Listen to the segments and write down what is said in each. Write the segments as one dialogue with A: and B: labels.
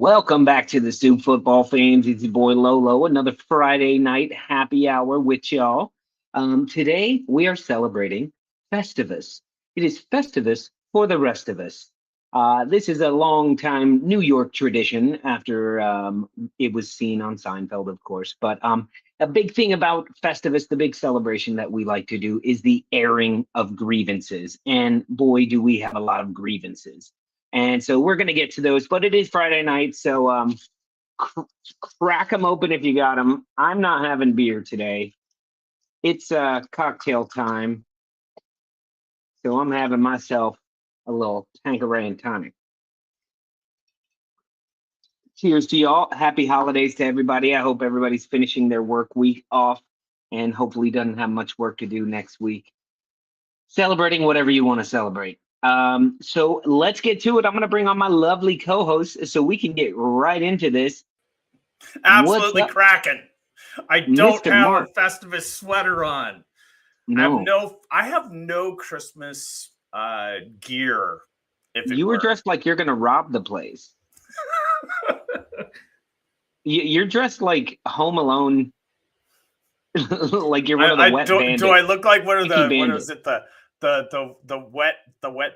A: Welcome back to the Soup Football Fans. It's your boy Lolo. Another Friday night happy hour with y'all. Today we are celebrating Festivus. It is Festivus for the rest of us. This is a long time New York tradition after it was seen on Seinfeld, of course. But a big thing about Festivus, the big celebration that we like to do, is the airing of grievances. And boy, do we have a lot of grievances. And so we're going to get to those, but it is Friday night, so crack them open if you got them. I'm not having beer today. It's cocktail time, so I'm having myself a little Tanqueray and tonic. Cheers to y'all. Happy holidays to everybody. I hope everybody's finishing their work week off and hopefully doesn't have much work to do next week. Celebrating whatever you want to celebrate. So let's get to it. I'm going to bring on my lovely co-host so we can get right into this.
B: Absolutely cracking. I don't
A: Mr.
B: have
A: Mark.
B: a Festivus sweater on.
A: No.
B: I have no Christmas gear.
A: You were dressed like you're going to rob the place. You're dressed like Home Alone. Like you're one of the wet bandits.
B: Do I look like one of the bandit. What is it? The wet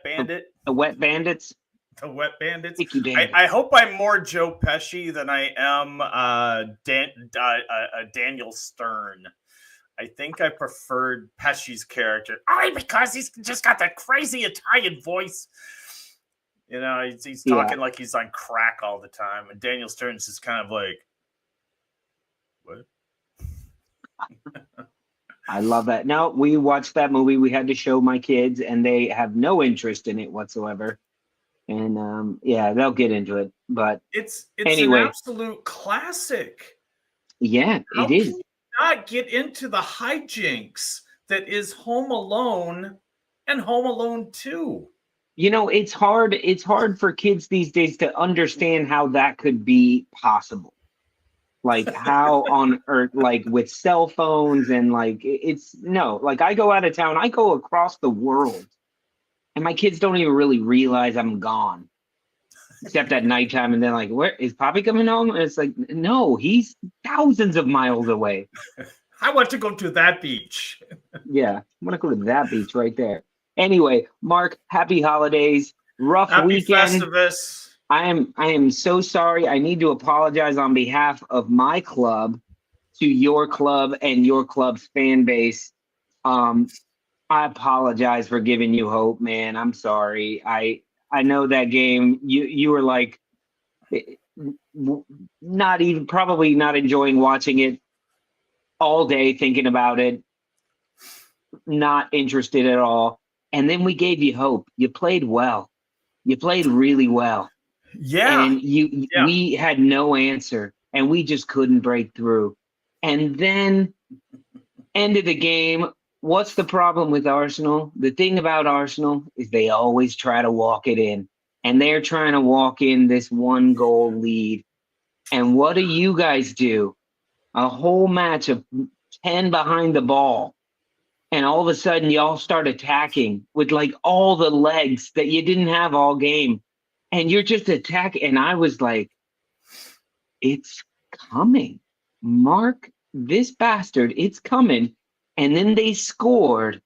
B: bandit?
A: The wet bandits?
B: The wet bandits. I hope I'm more Joe Pesci than I am Daniel Stern. I think I preferred Pesci's character only because he's just got that crazy Italian voice. You know, he's talking like he's on crack all the time, and Daniel Stern's just kind of like, what?
A: I love that. Now, we watched that movie. We had to show my kids, and they have no interest in it whatsoever. And they'll get into it. But
B: it's
A: anyway,
B: an absolute classic.
A: Yeah, it is.
B: Can you not get into the hijinks that is Home Alone and Home Alone 2?
A: You know, it's hard. It's hard for kids these days to understand how that could be possible. Like how on earth, like with cell phones and like like I go out of town, I go across the world and my kids don't even really realize I'm gone except at nighttime. And they're like, where is Poppy coming home? And it's like, no, he's thousands of miles away.
B: I want to go to that beach.
A: Yeah, I want to go to that beach right there. Anyway, Mark, happy holidays. Happy weekend.
B: Festivus.
A: I am so sorry. I need to apologize on behalf of my club to your club and your club's fan base. I apologize for giving you hope, man. I'm sorry. I know that game. You were like probably not enjoying watching it all day, thinking about it, not interested at all. And then we gave you hope. You played well. You played really well.
B: Yeah.
A: And we had no answer and we just couldn't break through. And then end of the game, what's the problem with Arsenal? The thing about Arsenal is they always try to walk it in. And they're trying to walk in this 1-goal lead. And what do you guys do? A whole match of 10 behind the ball. And all of a sudden y'all start attacking with like all the legs that you didn't have all game. And you're just attacking. And I was like, it's coming. Mark, this bastard, it's coming. And then they scored.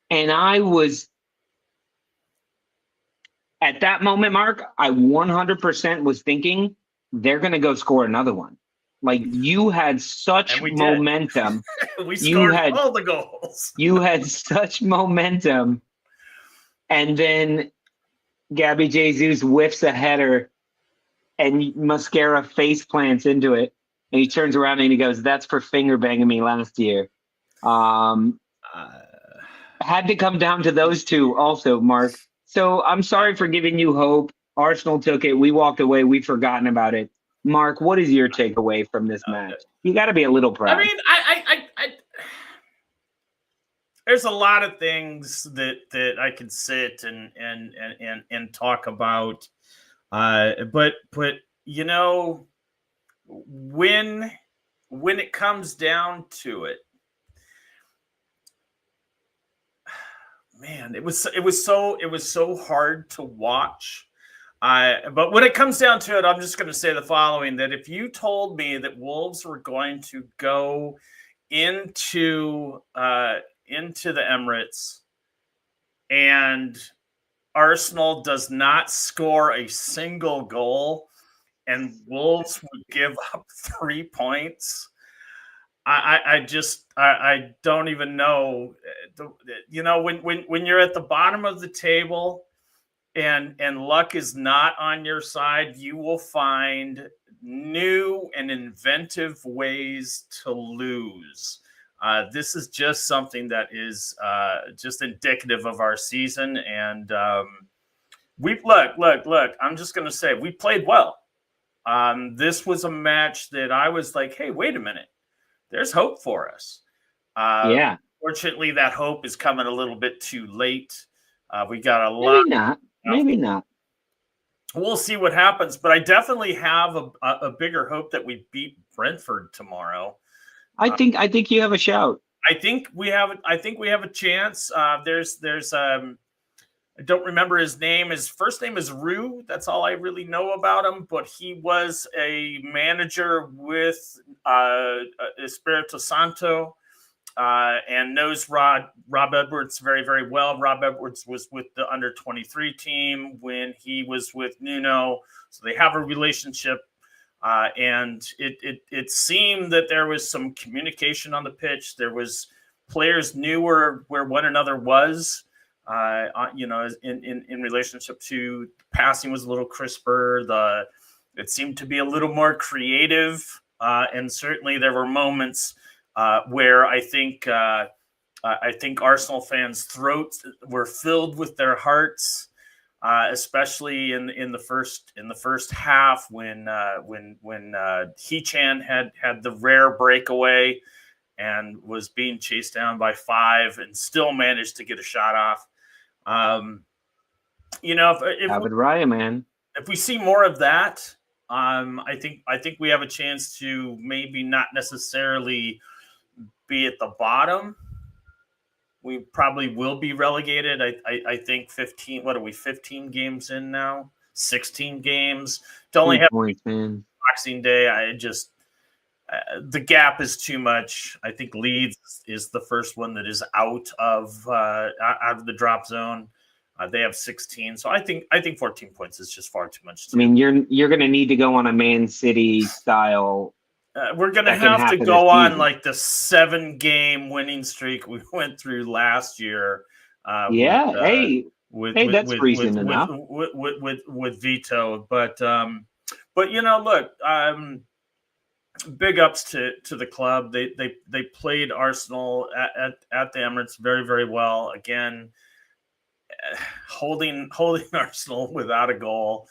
A: And I was, at that moment, Mark, I 100% was thinking they're going to go score another one. Like you had such momentum.
B: We scored all the goals.
A: You had such momentum. And then Gabby Jesus whiffs a header and Mascara face plants into it. And he turns around and he goes, that's for finger banging me last year. Had to come down to those two also, Mark. So I'm sorry for giving you hope. Arsenal took it. We walked away. We've forgotten about it. Mark, what is your takeaway from this match? You got to be a little proud.
B: I mean, I there's a lot of things that I could sit and talk about, but you know, when it comes down to it, man, it was so hard to watch. But when it comes down to it, I'm just going to say the following: that if you told me that Wolves were going to go into the Emirates and Arsenal does not score a single goal and Wolves would give up 3 points, I don't even know. When you're at the bottom of the table and luck is not on your side, you will find new and inventive ways to lose. This is just something that is just indicative of our season. And look. I'm just going to say we played well. This was a match that I was like, hey, wait a minute. There's hope for us.
A: Yeah.
B: Fortunately, that hope is coming a little bit too late. We got a lot.
A: Maybe not.
B: We'll see what happens, but I definitely have a bigger hope that we beat Brentford tomorrow.
A: I think you have a shout.
B: I think we have a chance. There's I don't remember his name. His first name is Rue. That's all I really know about him. But he was a manager with Espirito Santo and knows Rob Edwards very, very well. Rob Edwards was with the under-23 team when he was with Nuno. So they have a relationship. And it seemed that there was some communication on the pitch. There was players knew where one another was. In relationship to passing was a little crisper. It seemed to be a little more creative, and certainly there were moments where I think Arsenal fans' throats were filled with their hearts, especially in the first half when Hee-Chan had the rare breakaway and was being chased down by 5 and still managed to get a shot off.
A: David Raya, man.
B: If we see more of that, I think we have a chance to maybe not necessarily be at the bottom. We probably will be relegated. I think 15. What are we? 15 games in now. 16 games. To only have Boxing Day. The gap is too much. I think Leeds is the first one that is out of the drop zone. They have 16, so I think 14 points is just far too much.
A: I mean, you're going to need to go on a Man City style.
B: We're going to have to go on like the 7-game winning streak we went through last year.
A: That's reason enough
B: with Vito, but look. Big ups to the club. They played Arsenal at the Emirates very, very well. Again, holding Arsenal without a goal.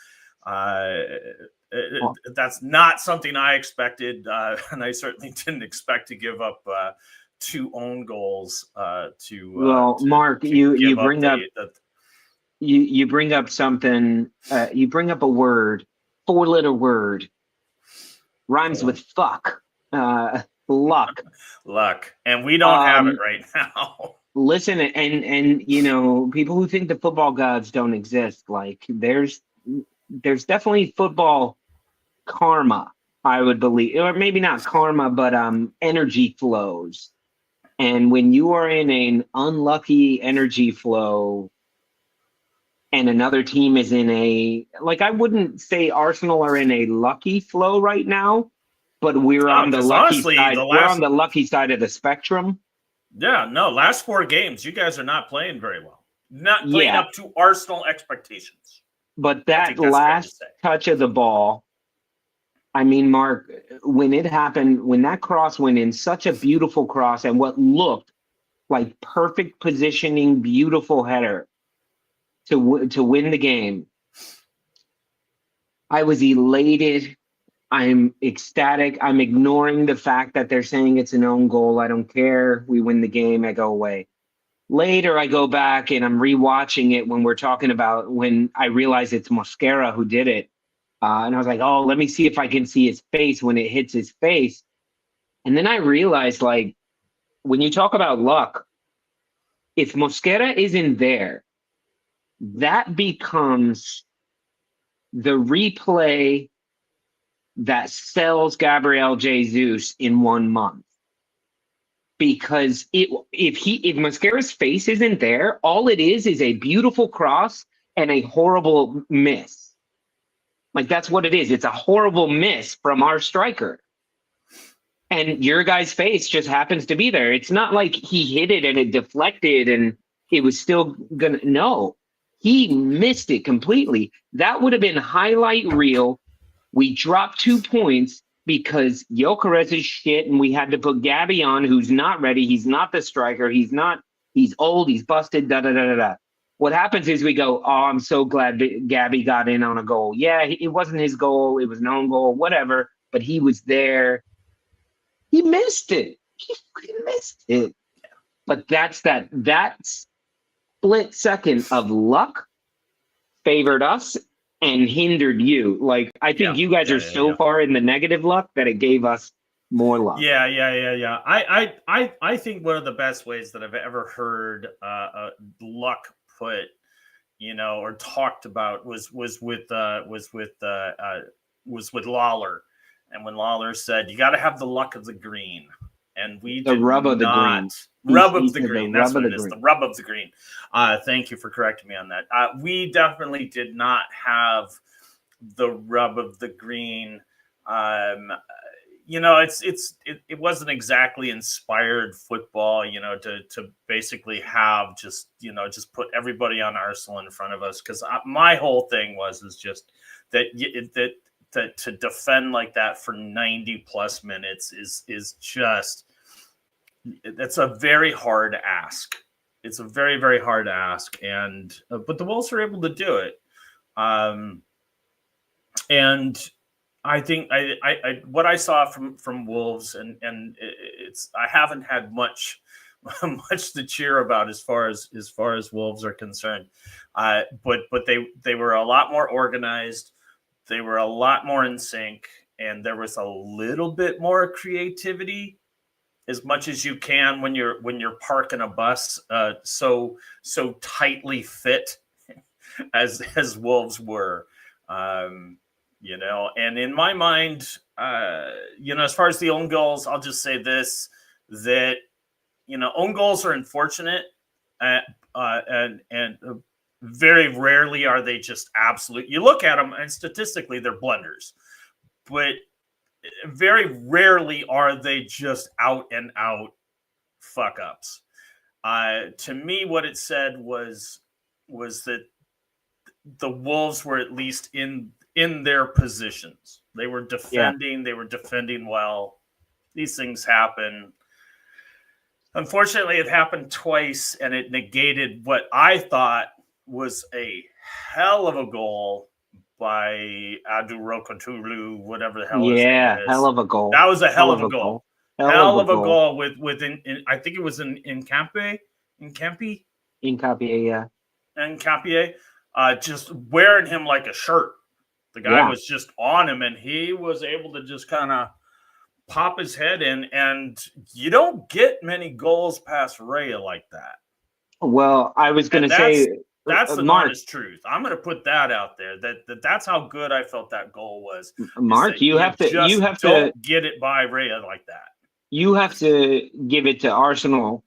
B: That's not something I expected, and I certainly didn't expect to give up 2 own goals.
A: Mark, you bring up you bring up something. You bring up a word, 4-letter word. Rhymes with fuck. Luck.
B: And we don't have it right now.
A: Listen, and people who think the football gods don't exist, like there's definitely football karma, I would believe, or maybe not karma, but energy flows. And when you are in an unlucky energy flow and another team is in I wouldn't say Arsenal are in a lucky flow right now, but we're on the lucky side. We're on the lucky side of the spectrum.
B: Yeah, no, last 4 games, you guys are not playing very well. Not playing up to Arsenal expectations.
A: But that last touch of the ball, I mean, Mark, when it happened, when that cross went in, such a beautiful cross and what looked like perfect positioning, beautiful header to win the game. I was elated. I'm ecstatic. I'm ignoring the fact that they're saying it's an own goal. I don't care. We win the game. I go away. Later, I go back and I'm rewatching it when I realize it's Mosquera who did it. And I was like, oh, let me see if I can see his face when it hits his face. And then I realized, like, when you talk about luck, if Mosquera isn't there, that becomes the replay that sells Gabriel Jesus in 1 month. Because if Mascara's face isn't there, all it is a beautiful cross and a horrible miss. Like, that's what it is. It's a horrible miss from our striker. And your guy's face just happens to be there. It's not like he hit it and it deflected and it was still gonna. No, he missed it completely. That would have been highlight reel. We dropped 2 points because Gyökeres is shit, and we had to put Gabby on, who's not ready. He's not the striker. He's old. He's busted. Da da da da da. What happens is we go, oh, I'm so glad that Gabby got in on a goal. Yeah, it wasn't his goal. It was an own goal, whatever. But he was there. He missed it. He fucking missed it. But that split second of luck favored us and hindered you. Like, I think you guys are so far in the negative luck that it gave us more luck.
B: Yeah. I think one of the best ways that I've ever heard luck put, or talked about was with Lawler, and when Lawler said you got to have the luck of the green, and we
A: the
B: did
A: rub of
B: not.
A: the green.
B: Rub of the green. That's what it is. The rub of the green. Thank you for correcting me on that. We definitely did not have the rub of the green. It wasn't exactly inspired football, to basically have just put everybody on Arsenal in front of us. Because my whole thing is just that to defend like that for 90 plus minutes is just. That's a very hard ask. It's a very, very hard ask, and but the Wolves are able to do it. And I think I what I saw from Wolves, and it's I haven't had much to cheer about as far as Wolves are concerned. But they were a lot more organized. They were a lot more in sync, and there was a little bit more creativity. As much as you can when you're parking a bus so tightly fit as Wolves were, and in my mind, as far as the own goals, I'll just say this, that own goals are unfortunate, and very rarely are they just absolute. You look at them and statistically they're blunders, but very rarely are they just out and out fuck ups. To me, what it said was that the Wolves were at least in their positions. They were defending. Yeah. They were defending well. These things happen. Unfortunately, it happened twice, and it negated what I thought was a hell of a goal by Adu Rokotulu, whatever the hell his name is.
A: Hell of a goal.
B: That was a hell of a goal. Hell of a goal within I think it was in Campi,
A: yeah.
B: And Campier, just wearing him like a shirt. The guy was just on him, and he was able to just kind of pop his head in, and you don't get many goals past Raya like that.
A: Well, I was going to say...
B: That's the honest truth. I'm going to put that out there. That's how good I felt that goal was.
A: Mark, you have to
B: get it by Raya like that.
A: You have to give it to Arsenal.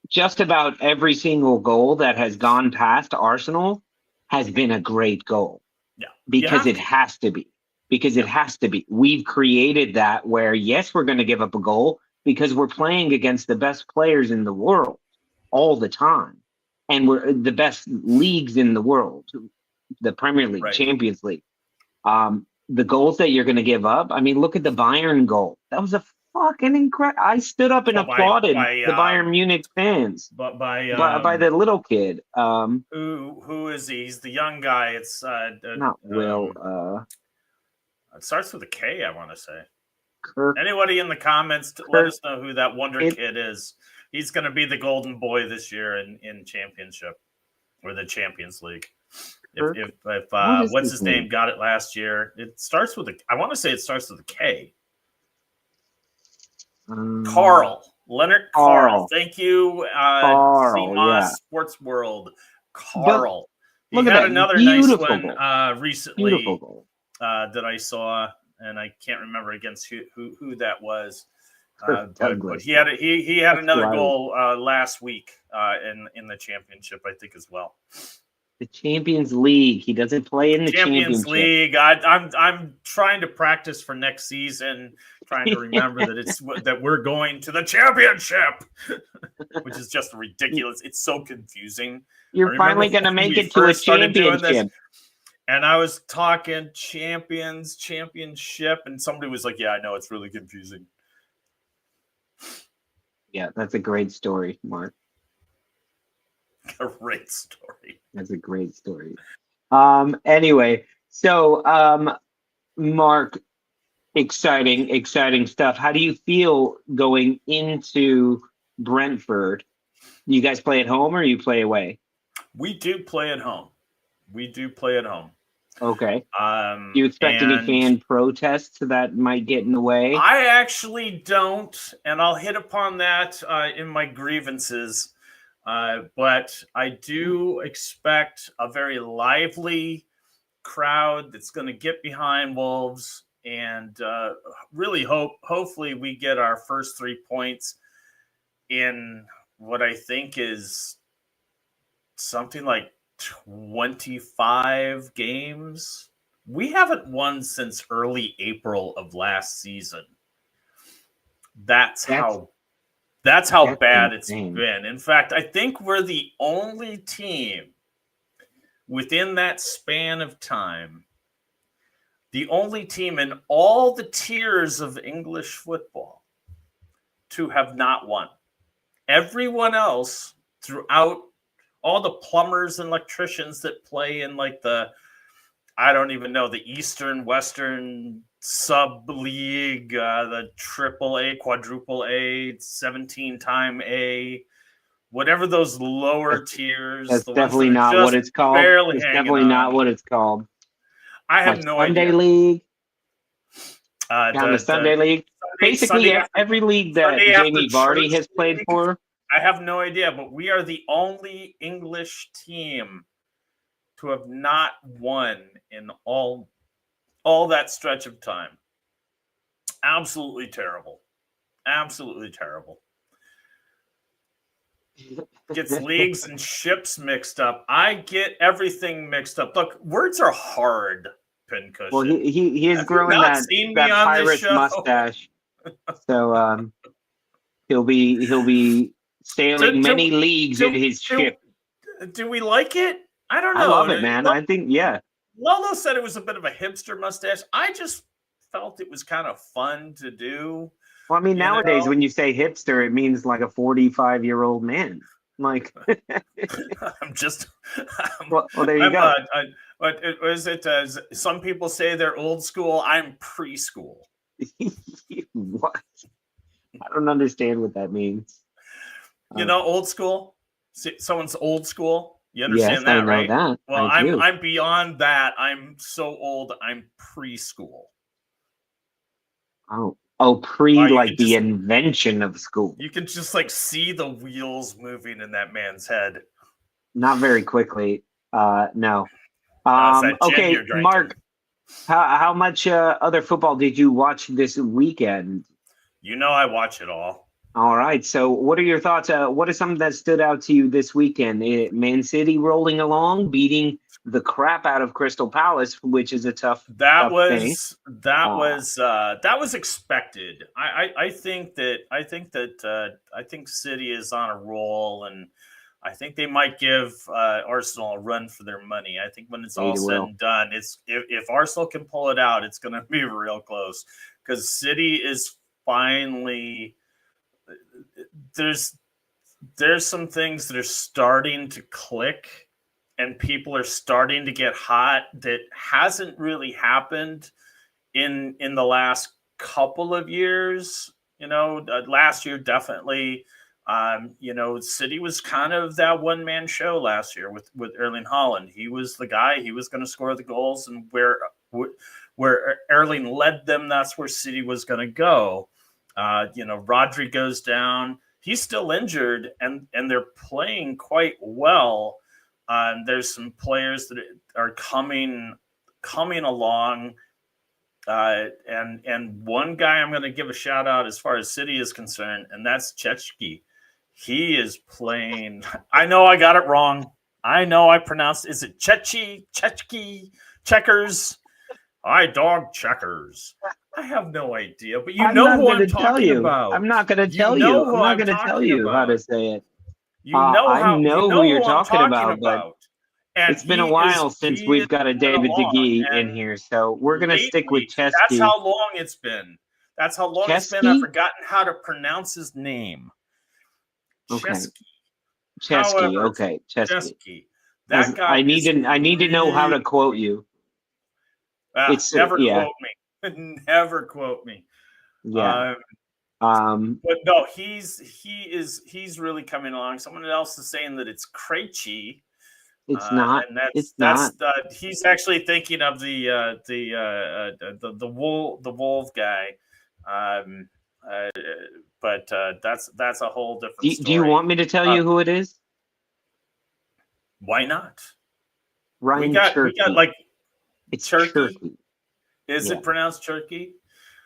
A: Just about every single goal that has gone past Arsenal has been a great goal.
B: Yeah,
A: because it has to be. Because it has to be. We've created that where yes, we're going to give up a goal because we're playing against the best players in the world all the time. And we're the best leagues in the world, the Premier League, Champions League. The goals that you're going to give up. I mean, look at the Bayern goal. That was a fucking incredible. I stood up and applauded the Bayern Munich fans.
B: But
A: by the little kid.
B: Who is he? He's the young guy. It's
A: not Will.
B: It starts with a K, I want to say.
A: Kirk.
B: Anybody in the comments, let us know who that wonder kid is. He's going to be the golden boy this year in championship or the Champions League. If what's his name got it last year, it starts with I want to say it starts with a K. Leonard Carl. Thank you, CMOS Sports World. Carl. He
A: Look at
B: had
A: that.
B: another nice
A: Beautiful
B: one
A: goal.
B: recently
A: Beautiful goal.
B: that I saw, and I can't remember against who that was.
A: Kirk
B: But
A: Douglas.
B: he had
A: That's
B: another
A: who I
B: goal last week in the championship, I think, as well.
A: The Champions League. He doesn't play in the
B: Champions
A: championship.
B: League. I'm trying to practice for next season, trying to remember that we're going to the championship, which is just ridiculous. It's so confusing.
A: You're finally going to make it to a championship.
B: And I was talking championship, and somebody was like, "Yeah, I know, it's really confusing."
A: Yeah, that's a great story, Mark.
B: Great story.
A: That's a great story. Anyway, so Mark, exciting stuff. How do you feel going into Brentford? You guys play at home or you play away?
B: We do play at home.
A: Okay. Do you expect any fan protests that might get in the way?
B: I actually don't, and I'll hit upon that in my grievances. But I do expect a very lively crowd that's going to get behind Wolves, and really hopefully we get our first 3 points in what I think is something like 25 games. We haven't won since early April of last season. That's how bad it's been. In fact, I think we're the only team within that span of time, the only team in all the tiers of English football to have not won. Everyone else throughout, all the plumbers and electricians that play in like I don't even know, the Eastern, Western sub-league, the triple A, quadruple A, 17-time A, whatever those lower tiers.
A: That's definitely not what it's called. It's definitely not what it's called.
B: I have no
A: idea. Sunday League. Down the Sunday League. Basically, every league that Jamie Vardy has played for.
B: I have no idea, but we are the only English team to have not won in all that stretch of time. Absolutely terrible. Absolutely terrible. Gets leagues and ships mixed up. I get everything mixed up. Look, words are hard, Pincushion.
A: Well, he is growing that pirate mustache. So he'll be sailing many leagues in his ship.
B: Do we like it? I don't know.
A: I love it, man. I think, yeah.
B: Lolo said it was a bit of a hipster mustache. I just felt it was kind of fun to do.
A: Well, I mean, nowadays when you say hipster, it means like a 45-year-old man. Like, well, there you go.
B: What is it? Some people say they're old school. I'm preschool.
A: What? I don't understand what that means.
B: Old school. Someone's old school. You understand that, right?
A: That.
B: Well, I'm beyond that. I'm so old. I'm preschool.
A: Oh, like the invention of school.
B: You can just like see the wheels moving in that man's head.
A: Not very quickly. No. Okay, Mark. How much other football did you watch this weekend?
B: I watch it all.
A: All right. So what are your thoughts? What are some that stood out to you this weekend? Man City rolling along, beating the crap out of Crystal Palace, which is a tough.
B: That was expected. I think City is on a roll, and I think they might give Arsenal a run for their money. I think when it's all said and done, if Arsenal can pull it out, it's going to be real close, because City is finally. There's some things that are starting to click, and people are starting to get hot. That hasn't really happened in the last couple of years. Last year definitely. City was kind of that one-man show last year with Erling Haaland. He was the guy. He was going to score the goals, and where Erling led them, that's where City was going to go. Rodri goes down. He's still injured, and they're playing quite well. There's some players that are coming along. And one guy I'm going to give a shout out as far as City is concerned, and that's Chechki. He is playing. I know I got it wrong. I know I pronounced. Is it Chechki, Checkers? I dog Checkers. I have no idea, but you know who I'm talking about.
A: I'm not going to tell you. I'm not going to tell you how to say it.
B: You know
A: I know who you're talking about, but
B: and
A: it's been a while since we've got a David DeGee in here, so we're going to stick with Chesky.
B: That's how long it's been. That's how long it's been. I've forgotten how to pronounce his name.
A: Okay. Chesky. Okay.
B: Chesky. That guy.
A: I need to know how to quote you.
B: Never quote me. Never quote me.
A: Yeah.
B: But no, he's really coming along. Someone else is saying that it's Krejci.
A: It's not.
B: And that's
A: not.
B: He's actually thinking of the Wolf guy. But that's a whole different story.
A: Do you want me to tell you who it is?
B: Why not?
A: Ryan
B: we got like
A: it's
B: Turkey. Is it pronounced Turkey?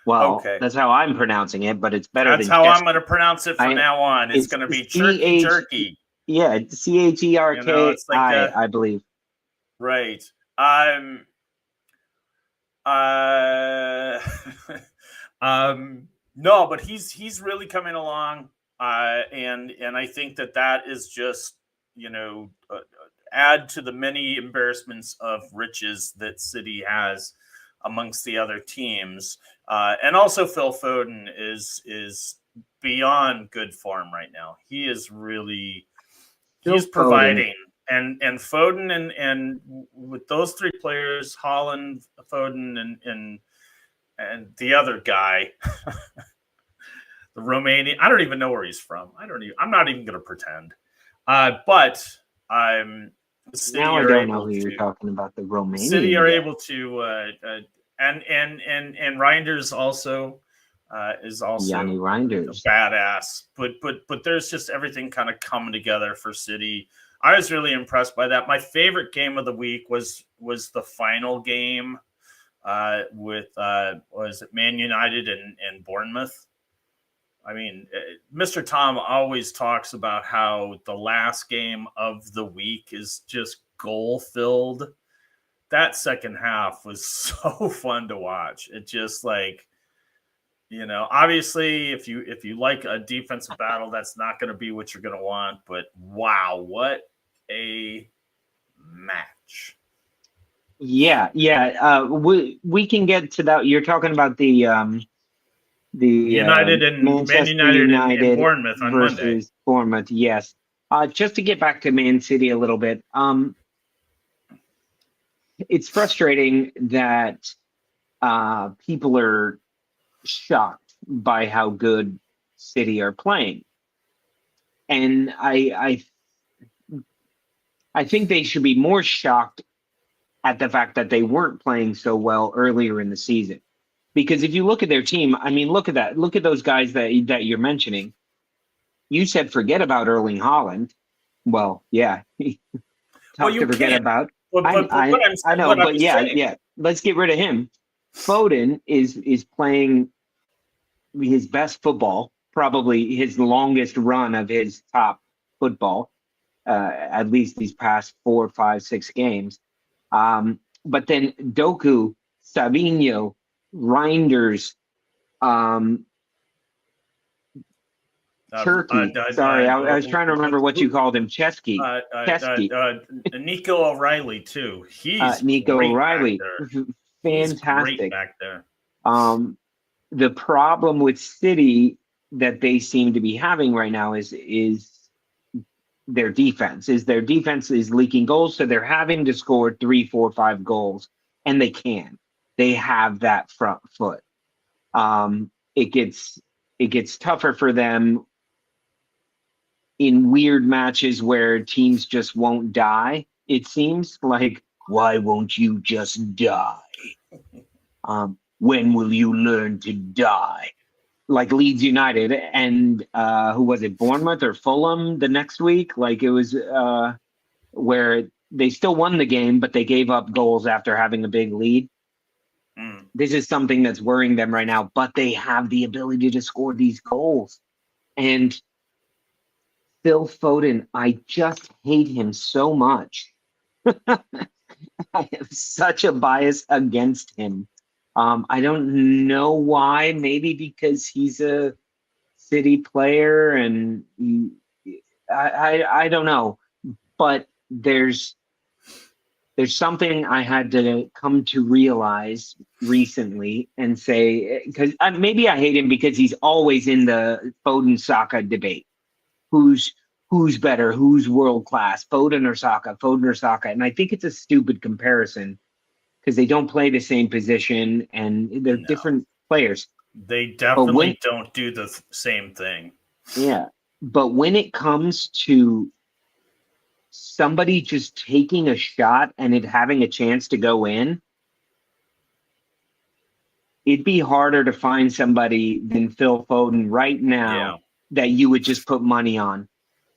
A: Well, okay. That's how I'm pronouncing it, but it's better.
B: That's how I'm going to pronounce it from now on. It's going to be Turkey.
A: Yeah, CHERKI, I believe.
B: Right. No, but he's really coming along, and I think that is just add to the many embarrassments of riches that City has amongst the other teams, and also Phil Foden is beyond good form right now. He is really. He's providing, and Foden and with those three players, Haaland, Foden, and the other guy, the Romanian. I don't even know where he's from. I'm not even going to pretend. But I'm.
A: Now I don't know who you're talking about. The Romanian.
B: City are able to, and Reinders also. Is also
A: Yanni Reinders.
B: Badass, but there's just everything kind of coming together for City. I was really impressed by that. My favorite game of the week was the final game with was it Man United and Bournemouth. I mean, Mr. Tom always talks about how the last game of the week is just goal filled. That second half was so fun to watch. It just obviously, if you like a defensive battle, that's not going to be what you're going to want. But wow, what a match!
A: Yeah. We can get to that. You're talking about the
B: United and Man United and Bournemouth on
A: versus
B: Monday.
A: Bournemouth, yes. Just to get back to Man City a little bit, it's frustrating that people are shocked by how good City are playing, and I think they should be more shocked at the fact that they weren't playing so well earlier in the season. Because if you look at their team, I mean, look at that. Look at those guys that you're mentioning. You said forget about Erling Haaland. Well, yeah, tough to forget about. I know, but yeah. Let's get rid of him. Foden is playing his best football, probably his longest run of his top football, at least these past 4, 5, 6 games. But then Doku, Savinho, Reinders, Turkey. Sorry, I was trying to remember what you called him. Chesky.
B: Nico O'Reilly too. He's
A: Nico O'Reilly. Fantastic.
B: Great back there.
A: The problem with City that they seem to be having right now is their defense. Their defense is leaking goals, so they're having to score 3, 4, 5 goals, and they can. They have that front foot. It gets tougher for them in weird matches where teams just won't die. It seems like, why won't you just die? When will you learn to die? Like Leeds United and who was it, Bournemouth or Fulham the next week? Like it was where they still won the game, but they gave up goals after having a big lead. This is something that's worrying them right now, but they have the ability to score these goals. And Phil Foden, I just hate him so much. I have such a bias against him. I don't know why. Maybe because he's a City player, and I don't know. But there's something I had to come to realize recently and say, because maybe I hate him because he's always in the Foden Saka debate. Who's better? Who's world class? Foden or Saka? Foden or Saka? And I think it's a stupid comparison because they don't play the same position and they're different players.
B: They definitely don't do the same thing.
A: Yeah. But when it comes to somebody just taking a shot and it having a chance to go in, it'd be harder to find somebody than Phil Foden right now that you would just put money on.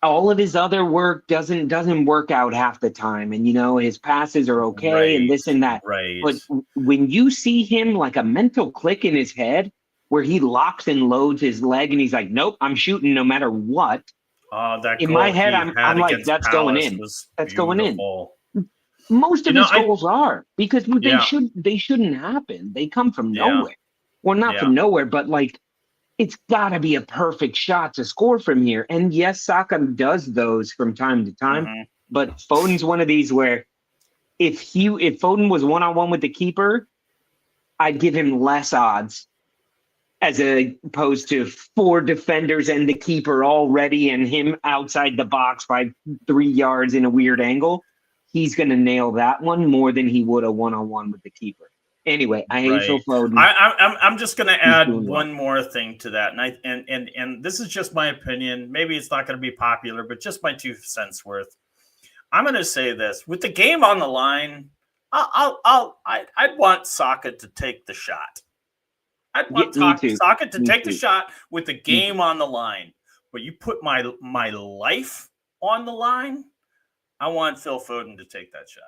A: All of his other work doesn't work out half the time, and his passes are okay and this and that.
B: Right.
A: But when you see him, like a mental click in his head where he locks and loads his leg and he's like, nope, I'm shooting no matter what. In my head, I'm like, that's going in. That's going in. Most of his goals are, because they shouldn't happen. They come from nowhere. Well, not from nowhere, but like, it's got to be a perfect shot to score from here. And yes, Saka does those from time to time, but Foden's one of these where if Foden was one-on-one with the keeper, I'd give him less odds as opposed to 4 defenders and the keeper already and him outside the box by 3 yards in a weird angle. He's going to nail that one more than he would a one-on-one with the keeper. Anyway, I hate Phil Foden.
B: I'm just going to add one more thing to that, and this is just my opinion. Maybe it's not going to be popular, but just my 2 cents worth. I'm going to say this: with the game on the line, I'd want Saka to take the shot. I'd want Saka to take the shot with the game on the line. But you put my life on the line, I want Phil Foden to take that shot.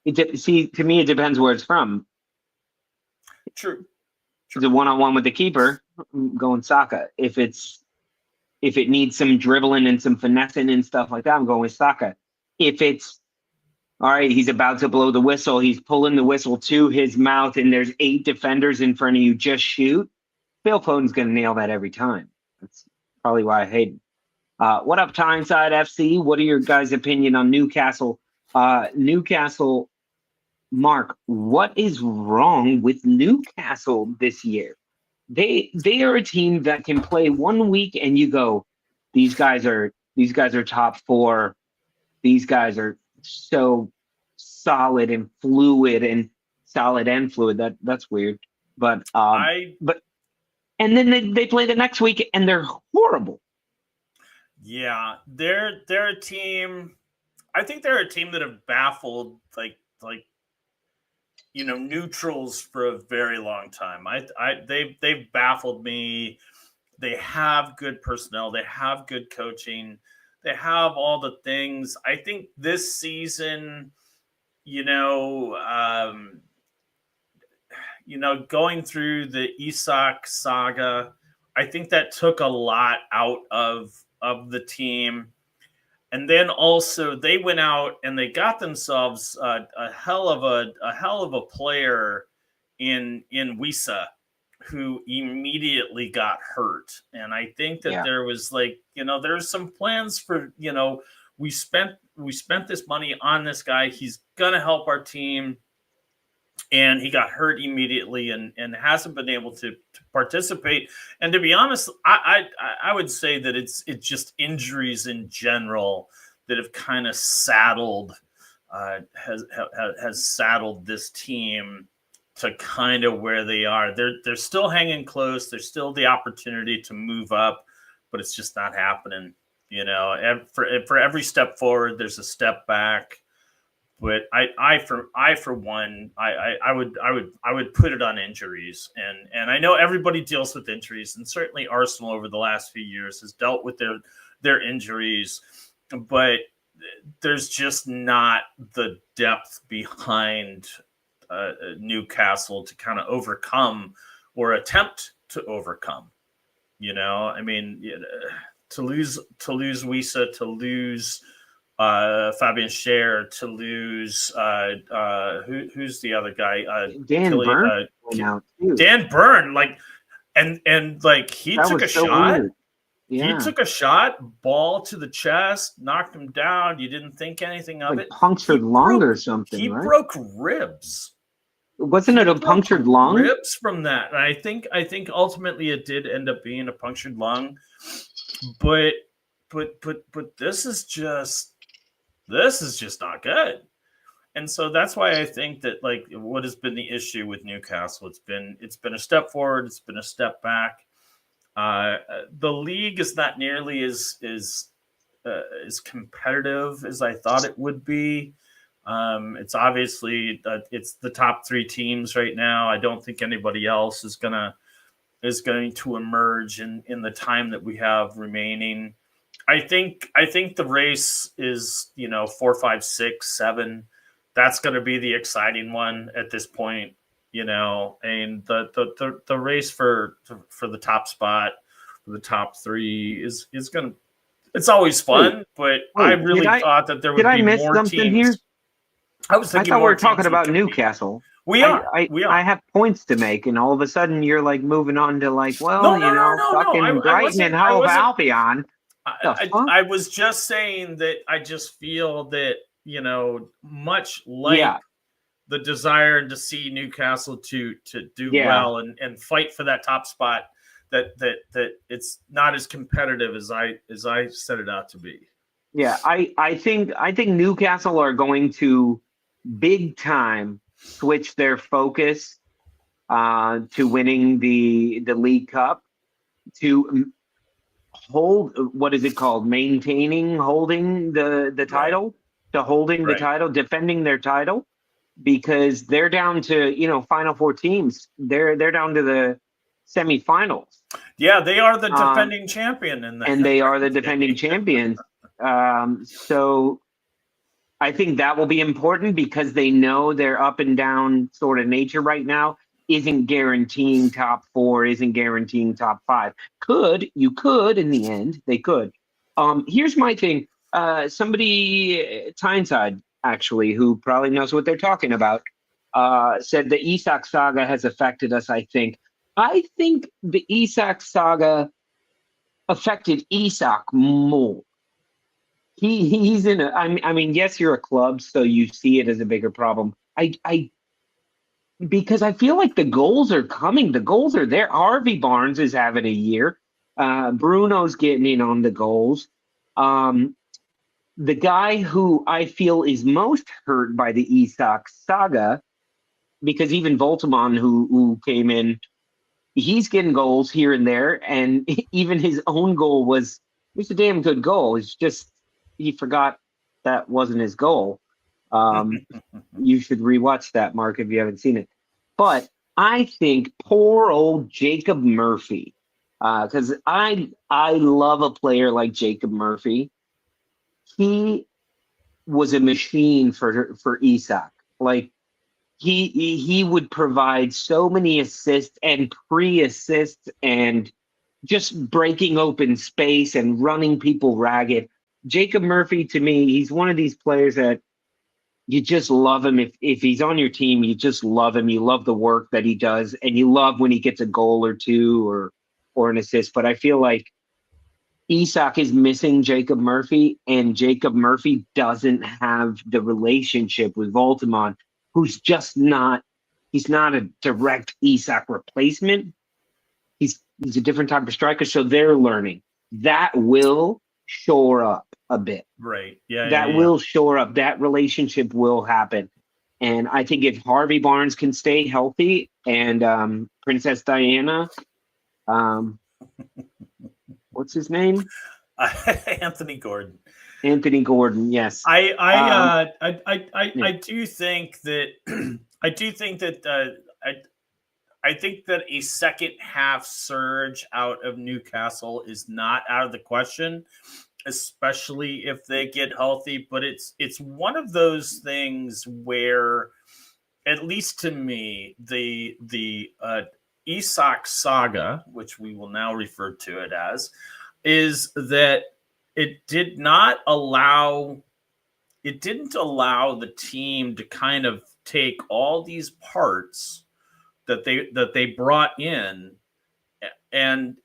A: To me, it depends where it's from.
B: True.
A: It's a one-on-one with the keeper, I'm going Saka. If it needs some dribbling and some finessing and stuff like that, I'm going with Saka. If it's all right, he's about to blow the whistle, he's pulling the whistle to his mouth, and there's 8 defenders in front of you, just shoot. Phil Foden's going to nail that every time. That's probably why I hate him. What up, Tyneside FC? What are your guys' opinion on Newcastle? Newcastle. Mark, what is wrong with Newcastle this year? They are a team that can play 1 week and you go, these guys are top 4. These guys are so solid and fluid and solid and fluid. That's weird. But and then they play the next week and they're horrible.
B: Yeah, they're a team. I think they're a team that have baffled like neutrals for a very long time. They've baffled me. They have good personnel. They have good coaching. They have all the things. I think this season, going through the Isak saga, I think that took a lot out of the team. And then also they went out and they got themselves a hell of a player in Wisa, who immediately got hurt. And I think that there was there's some plans for, we spent this money on this guy. He's going to help our team. And he got hurt immediately and hasn't been able to participate. And to be honest, I would say that it's just injuries in general that have kind of saddled has saddled this team to kind of where they are. They're still hanging close. There's still the opportunity to move up, but it's just not happening. For every step forward, there's a step back. But I for one, I would put it on injuries, and I know everybody deals with injuries, and certainly Arsenal over the last few years has dealt with their injuries. But there's just not the depth behind Newcastle to kind of overcome or attempt to overcome. I mean, to lose Wisa, to lose Fabian Scher, to lose who's the other guy?
A: Dan Burn went out too.
B: Dan Burn, like, and like he took a shot.
A: Weird. Yeah.
B: He took a shot, ball to the chest, knocked him down. You didn't think anything of it.
A: Punctured lung or something.
B: He
A: right?
B: broke ribs.
A: Wasn't it a punctured lung?
B: Ribs from that. And I think ultimately it did end up being a punctured lung. But this is just not good. And so that's why I think that, like, what has been the issue with Newcastle? It's been a step forward, it's been a step back. The league is not nearly as competitive as I thought it would be. It's obviously it's the top three teams right now. I don't think anybody else is going to emerge in the time that we have remaining. I think the race is 4, 5, 6, 7. That's going to be the exciting one at this point. And the race for the top spot, for the top three is going to. It's always fun, but I really thought that there would be more teams. Here? I thought
A: we were talking about Newcastle.
B: We are.
A: I have points to make, and all of a sudden you're like moving on to fucking Brighton and Hove Albion.
B: I was just saying that I just feel that much like the desire to see Newcastle to do well and fight for that top spot, that it's not as competitive as I set it out to be.
A: Yeah, I think Newcastle are going to big time switch their focus to winning the League Cup, to hold, what is it called? Holding the title, to holding the title, defending their title, because they're down to, Final Four teams. They're down to the semifinals.
B: Yeah, they are the defending champion in that.
A: And they are the defending champions. So I think that will be important, because they know their up and down sort of nature right now isn't guaranteeing top 4, isn't guaranteeing top 5. You could in the end, they could. Here's my thing. Somebody, Tyneside, actually, who probably knows what they're talking about, said the Isak saga has affected us, I think. I think the Isak saga affected Isak more. He's in I mean, yes, you're a club, so you see it as a bigger problem. Because I feel like the goals are coming. The goals are there. Harvey Barnes is having a year. Bruno's getting in on the goals. The guy who I feel is most hurt by the Isak saga, because even Voltemon, who came in, he's getting goals here and there, and even his own goal was a damn good goal. It's just he forgot that wasn't his goal. You should rewatch that, Mark, if you haven't seen it. But I think poor old Jacob Murphy, because I love a player like Jacob Murphy. He was a machine for Isak. Like, he would provide so many assists and pre-assists and just breaking open space and running people ragged. Jacob Murphy, to me, he's one of these players that you just love him. If he's on your team, you just love him. You love the work that he does, and you love when he gets a goal or two or an assist. But I feel like Isak is missing Jacob Murphy, and Jacob Murphy doesn't have the relationship with Voltemon, who's just not – he's not a direct Isak replacement. He's a different type of striker, so they're learning. That will shore up a bit.
B: Right. Yeah.
A: That will shore up. That relationship will happen. And I think if Harvey Barnes can stay healthy and Princess Diana, what's his name?
B: Anthony Gordon.
A: Anthony Gordon, yes.
B: I do think that I think that a second half surge out of Newcastle is not out of the question. especially if they get healthy. But it's one of those things where, at least to me, the Isak saga, which we will now refer to it as, is that it didn't allow the team to kind of take all these parts that they brought in and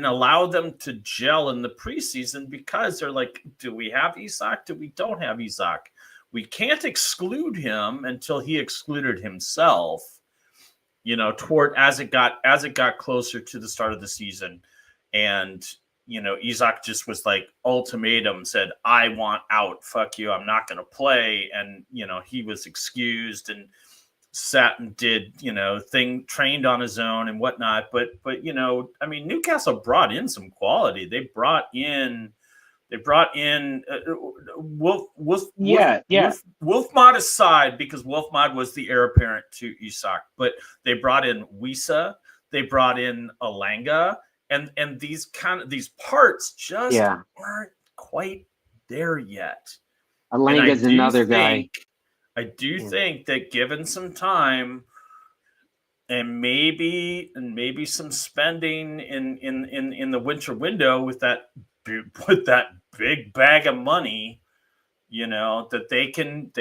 B: allow them to gel in the preseason, because they're like, do we have Isak? Do we don't have Isak? We can't exclude him until he excluded himself, toward as it got closer to the start of the season. And Isak just was like, ultimatum, said, I want out, fuck you, I'm not going to play. And he was excused and sat and did trained on his own and whatnot. But I mean, Newcastle brought in some quality. They brought in Wolfmod aside, because Wolfmod was the heir apparent to Isak, but they brought in Wisa, they brought in Alanga, and these parts just aren't quite there yet.
A: Alanga's another guy.
B: I do think that, given some time and maybe some spending in the winter window with that big bag of money, that they can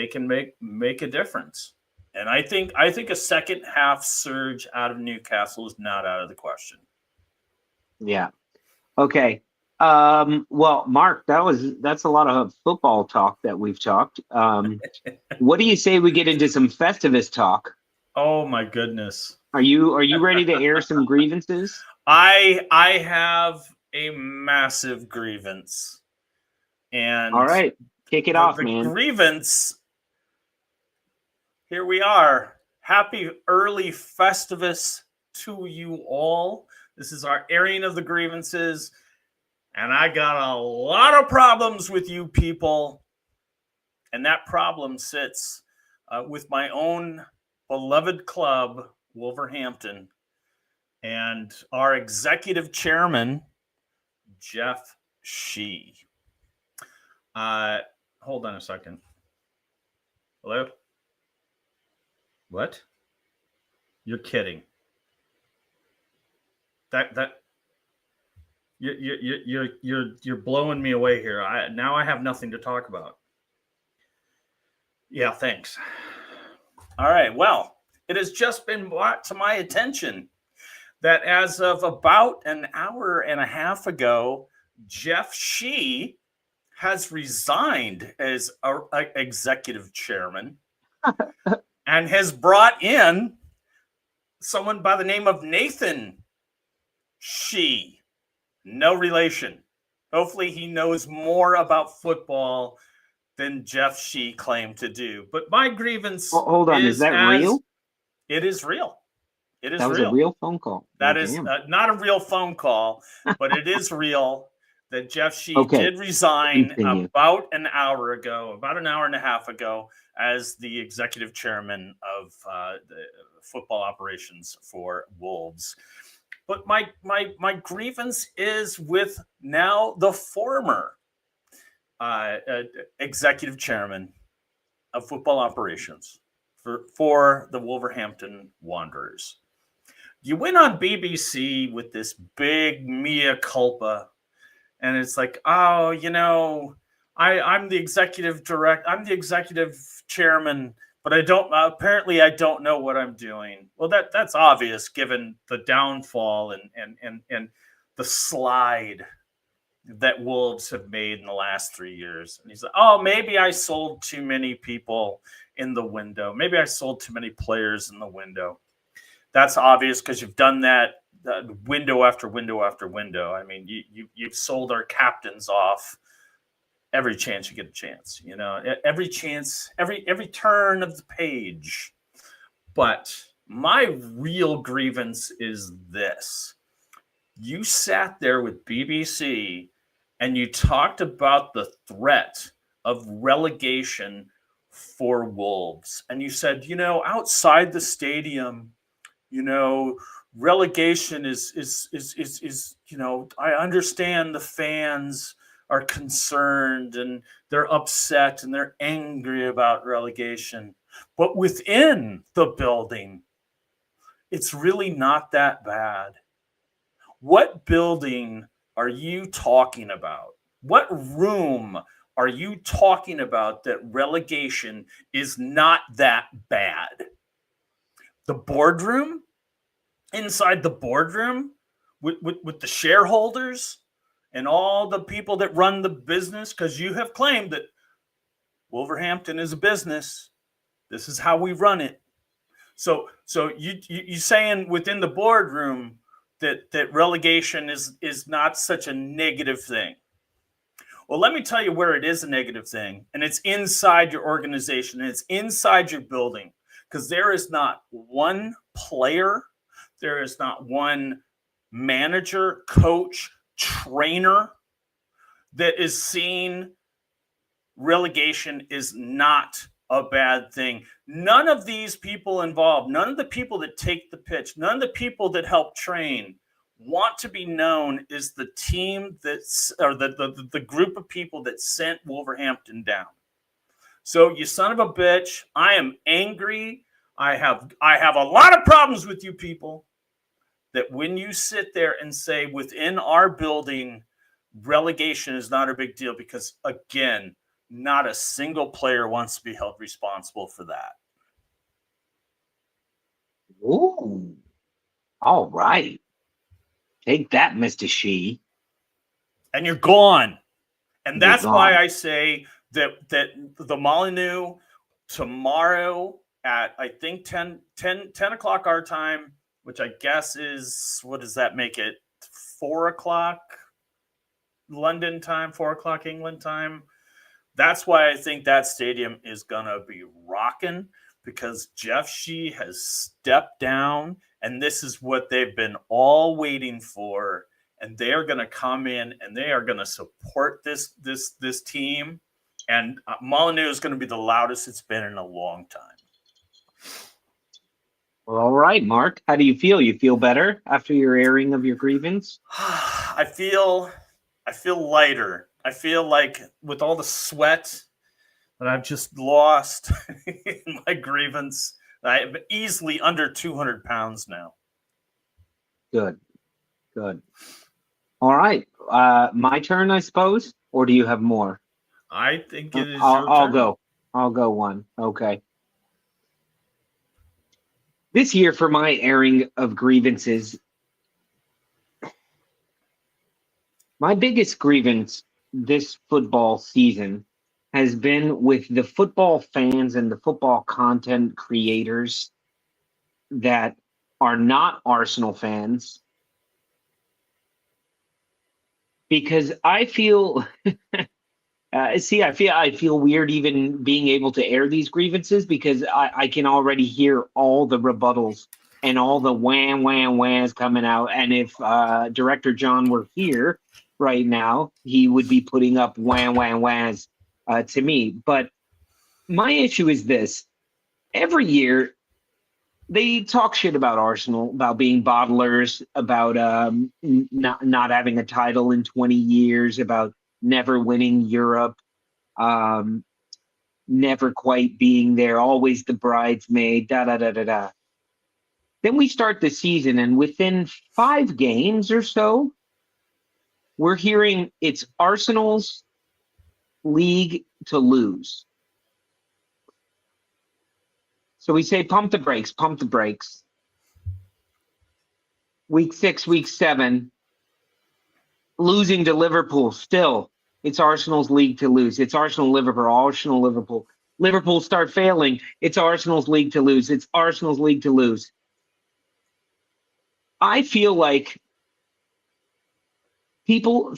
B: make a difference. And I think a second half surge out of Newcastle is not out of the question.
A: Yeah. Okay. Well, Mark, that's a lot of football talk that we've talked. What do you say we get into some Festivus talk?
B: Oh my goodness.
A: Are you ready to air some grievances?
B: I have a massive grievance. And
A: all right, kick it off,
B: the
A: man.
B: Grievance. Here we are. Happy early Festivus to you all. This is our airing of the grievances. And I got a lot of problems with you people. And that problem sits with my own beloved club, Wolverhampton, and our executive chairman, Jeff Shee. Hold on a second. Hello? What? You're kidding. You're blowing me away here. Now I have nothing to talk about. Yeah, thanks. All right. Well, it has just been brought to my attention that as of about an hour and a half ago, Jeff Shee has resigned as our executive chairman and has brought in someone by the name of Nathan Shee. No relation. Hopefully he knows more about football than Jeff Shee claimed to do. But my grievance
A: hold on, is that real?
B: It is real. It is real.
A: That was a real phone call.
B: That is not a real phone call, but it is real that Jeff Shee did resign about an hour and a half ago, as the executive chairman of the football operations for Wolves. But my grievance is with now the former executive chairman of football operations for the Wolverhampton Wanderers. You went on BBC with this big mea culpa, and it's like, oh, I'm the executive chairman, but I don't know what I'm doing. Well, that's obvious given the downfall and the slide that Wolves have made in the last 3 years. And he's like, oh, maybe I sold too many people in the window. Maybe I sold too many players in the window. That's obvious because you've done that window after window after window. I mean, you've sold our captains off every chance you get a chance, every chance, every turn of the page. But my real grievance is this. You sat there with BBC and you talked about the threat of relegation for Wolves. And you said, outside the stadium, relegation is I understand the fans are concerned and they're upset and they're angry about relegation. But within the building, it's really not that bad. What building are you talking about? What room are you talking about that relegation is not that bad? The boardroom? Inside the boardroom with the shareholders and all the people that run the business? Because you have claimed that Wolverhampton is a business. This is how we run it. So you saying within the boardroom that relegation is not such a negative thing. Well, let me tell you where it is a negative thing, and it's inside your organization, and it's inside your building, because there is not one player, there is not one manager, coach, trainer that is seeing relegation is not a bad thing. None of these people involved, none of the people that take the pitch, none of the people that help train want to be known as the team that's, or the group of people that sent Wolverhampton down. So you son of a bitch, I am angry. I have a lot of problems with you people that when you sit there and say within our building, relegation is not a big deal, because again, not a single player wants to be held responsible for that.
A: Ooh. All right. Take that, Mr. Shee.
B: And you're gone. And that's
A: gone.
B: why I say that the Molyneux tomorrow at, I think, 10 o'clock our time, which I guess is, what does that make it? 4 o'clock London time, 4 o'clock England time. That's why I think that stadium is going to be rocking, because Jeff Shee has stepped down, and this is what they've been all waiting for. And they are going to come in and they are going to support this team. And Molyneux is going to be the loudest it's been in a long time.
A: Well, all right, Mark. How do you feel? You feel better after your airing of your grievance?
B: I feel lighter. I feel like with all the sweat that I've just lost in my grievance, I'm easily under 200 pounds now.
A: Good. All right. My turn, I suppose? Or do you have more?
B: I think it is
A: I'll go. I'll go one. Okay. This year, for my airing of grievances, my biggest grievance this football season has been with the football fans and the football content creators that are not Arsenal fans, because I feel I feel weird even being able to air these grievances, because I can already hear all the rebuttals and all the whams coming out. And if Director John were here right now, he would be putting up whams to me. But my issue is this: every year they talk shit about Arsenal, about being bottlers, about not having a title in 20 years, about never winning Europe, never quite being there, always the bridesmaid, da-da-da-da-da. Then we start the season, and within 5 games or so, we're hearing it's Arsenal's league to lose. So we say, pump the brakes. Week 6, week 7, losing to Liverpool. Still, it's Arsenal's league to lose. It's Arsenal-Liverpool. Liverpool start failing. It's Arsenal's league to lose. It's Arsenal's league to lose. I feel like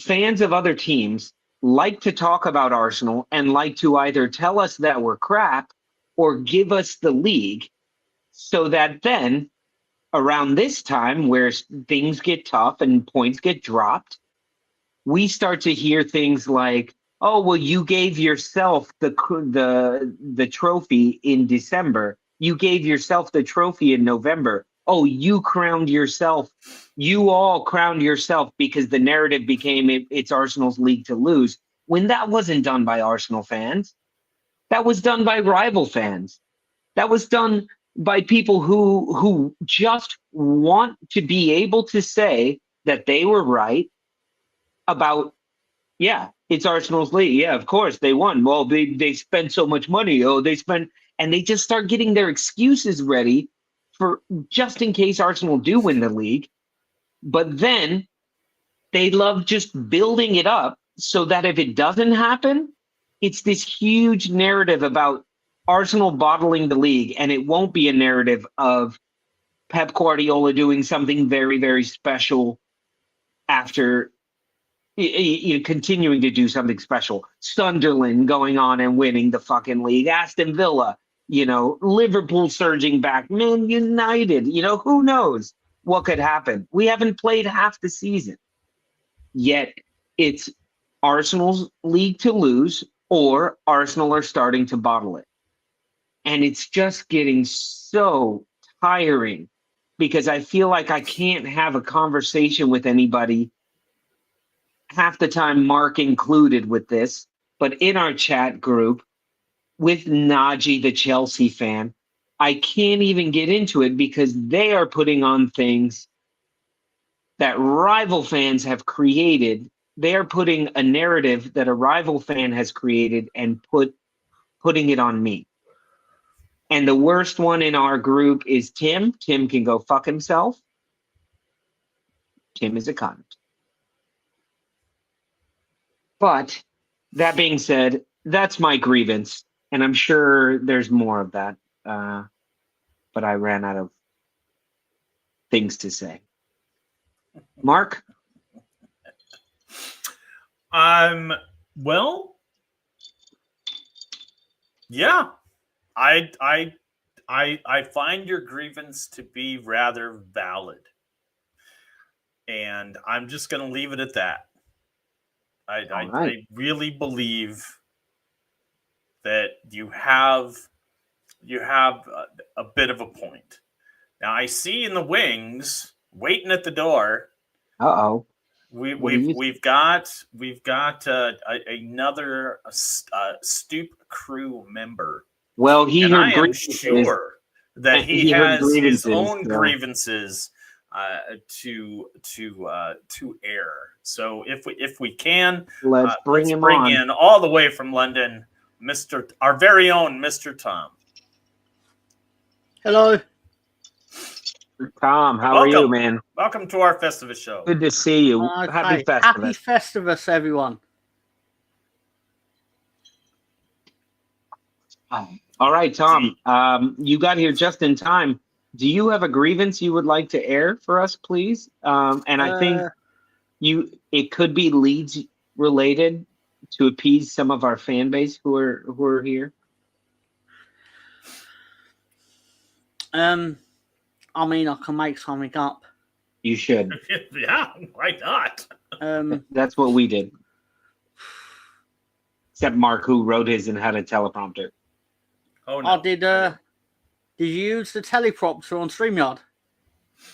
A: fans of other teams, like to talk about Arsenal and like to either tell us that we're crap or give us the league, so that then around this time where things get tough and points get dropped, we start to hear things like, oh, well, you gave yourself the trophy in December. You gave yourself the trophy in November. Oh, you crowned yourself. You all crowned yourself, because the narrative became it's Arsenal's league to lose. when that wasn't done by Arsenal fans. That was done by rival fans. That was done by people who just want to be able to say that they were right about, yeah, it's Arsenal's league. Yeah, of course they won. Well, they spent so much money. Oh, they spent, and they just start getting their excuses ready for just in case Arsenal do win the league. But then they love just building it up so that if it doesn't happen, it's this huge narrative about Arsenal bottling the league, and it won't be a narrative of Pep Guardiola doing something very, very special after continuing to do something special. Sunderland going on and winning the fucking league. Aston Villa, Liverpool surging back. Man United, who knows what could happen? We haven't played half the season. Yet it's Arsenal's league to lose, or Arsenal are starting to bottle it. And it's just getting so tiring because I feel like I can't have a conversation with anybody, half the time Mark included with this, but in our chat group with Najee, the Chelsea fan, I can't even get into it because they are putting on things that rival fans have created. They are putting a narrative that a rival fan has created and putting it on me. And the worst one in our group is Tim. Tim can go fuck himself. Tim is a cunt. But that being said, that's my grievance. And I'm sure there's more of that. But I ran out of things to say. Mark?
B: Well, yeah. I find your grievance to be rather valid. And I'm just going to leave it at that. I really believe that you have a bit of a point. Now I see in the wings waiting at the door.
A: Uh-oh.
B: We've got another Stoop crew member.
A: Well,
B: I am sure that he has his own grievances to air. So if we can,
A: let's bring
B: in all the way from London, our very own Mr. Tom.
C: Hello,
A: Tom. How are you, man?
B: Welcome to our Festivus show.
A: Good to see you.
C: Okay.
A: Happy Festivus.
C: Happy Festivus, everyone.
A: All right, Tom. You got here just in time. Do you have a grievance you would like to air for us, please? And I think it could be Leeds related to appease some of our fan base who are here.
C: I mean, I can make something up.
A: You should.
B: Yeah, why not?
A: That's what we did. Except Mark, who wrote his and had a teleprompter.
B: Oh no!
C: I did. Did you use the teleprompter on StreamYard?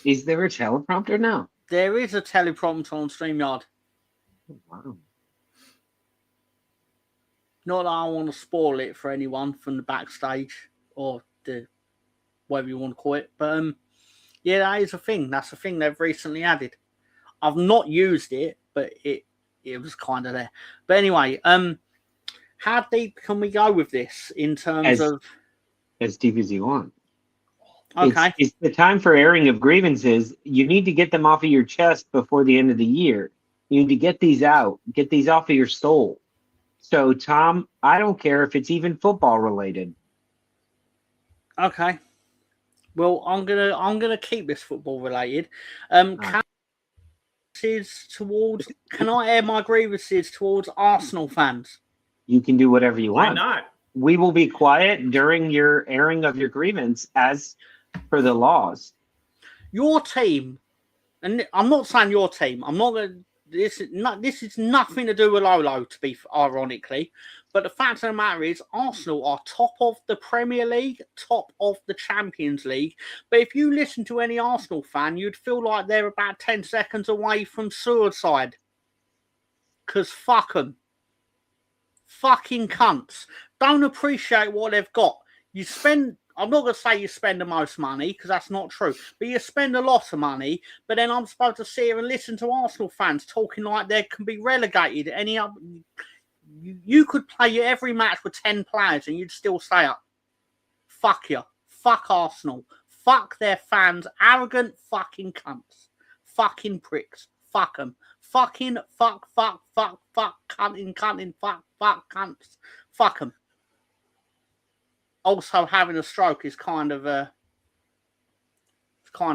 A: Is there a teleprompter now?
C: There is a teleprompter on StreamYard.
A: Wow.
C: Not that I want to spoil it for anyone from the backstage or the whatever you want to call it, but yeah, that is a thing. That's a thing they've recently added. I've not used it, but it was kind of there. But anyway, how deep can we go with this in terms of
A: as deep as you want?
C: Okay,
A: it's the time for airing of grievances. You need to get them off of your chest before the end of the year. You need to get these out, get these off of your soul. So, Tom, I don't care if it's even football related.
C: Okay. Well, I'm gonna keep this football related. Can I air my grievances towards Arsenal fans?
A: You can do whatever you want.
B: Why not?
A: We will be quiet during your airing of your grievance as per the laws.
C: Your team, and I'm not saying your team. I'm not going. This is nothing to do with Lolo, to be ironically. But the fact of the matter is, Arsenal are top of the Premier League, top of the Champions League. But if you listen to any Arsenal fan, you'd feel like they're about 10 seconds away from suicide. Because fuck them. fucking cunts. Don't appreciate what they've got. You spend, I'm not going to say you spend the most money, because that's not true, but you spend a lot of money, but then I'm supposed to sit here and listen to Arsenal fans talking like they can be relegated. Any other, you could play every match with 10 players and you'd still stay up. Fuck you. Fuck Arsenal. Fuck their fans. Arrogant fucking cunts. Fucking pricks. Fuck them. Fucking fuck, cunting, fuck, cunts. Fuck them. Also, having a stroke is kind of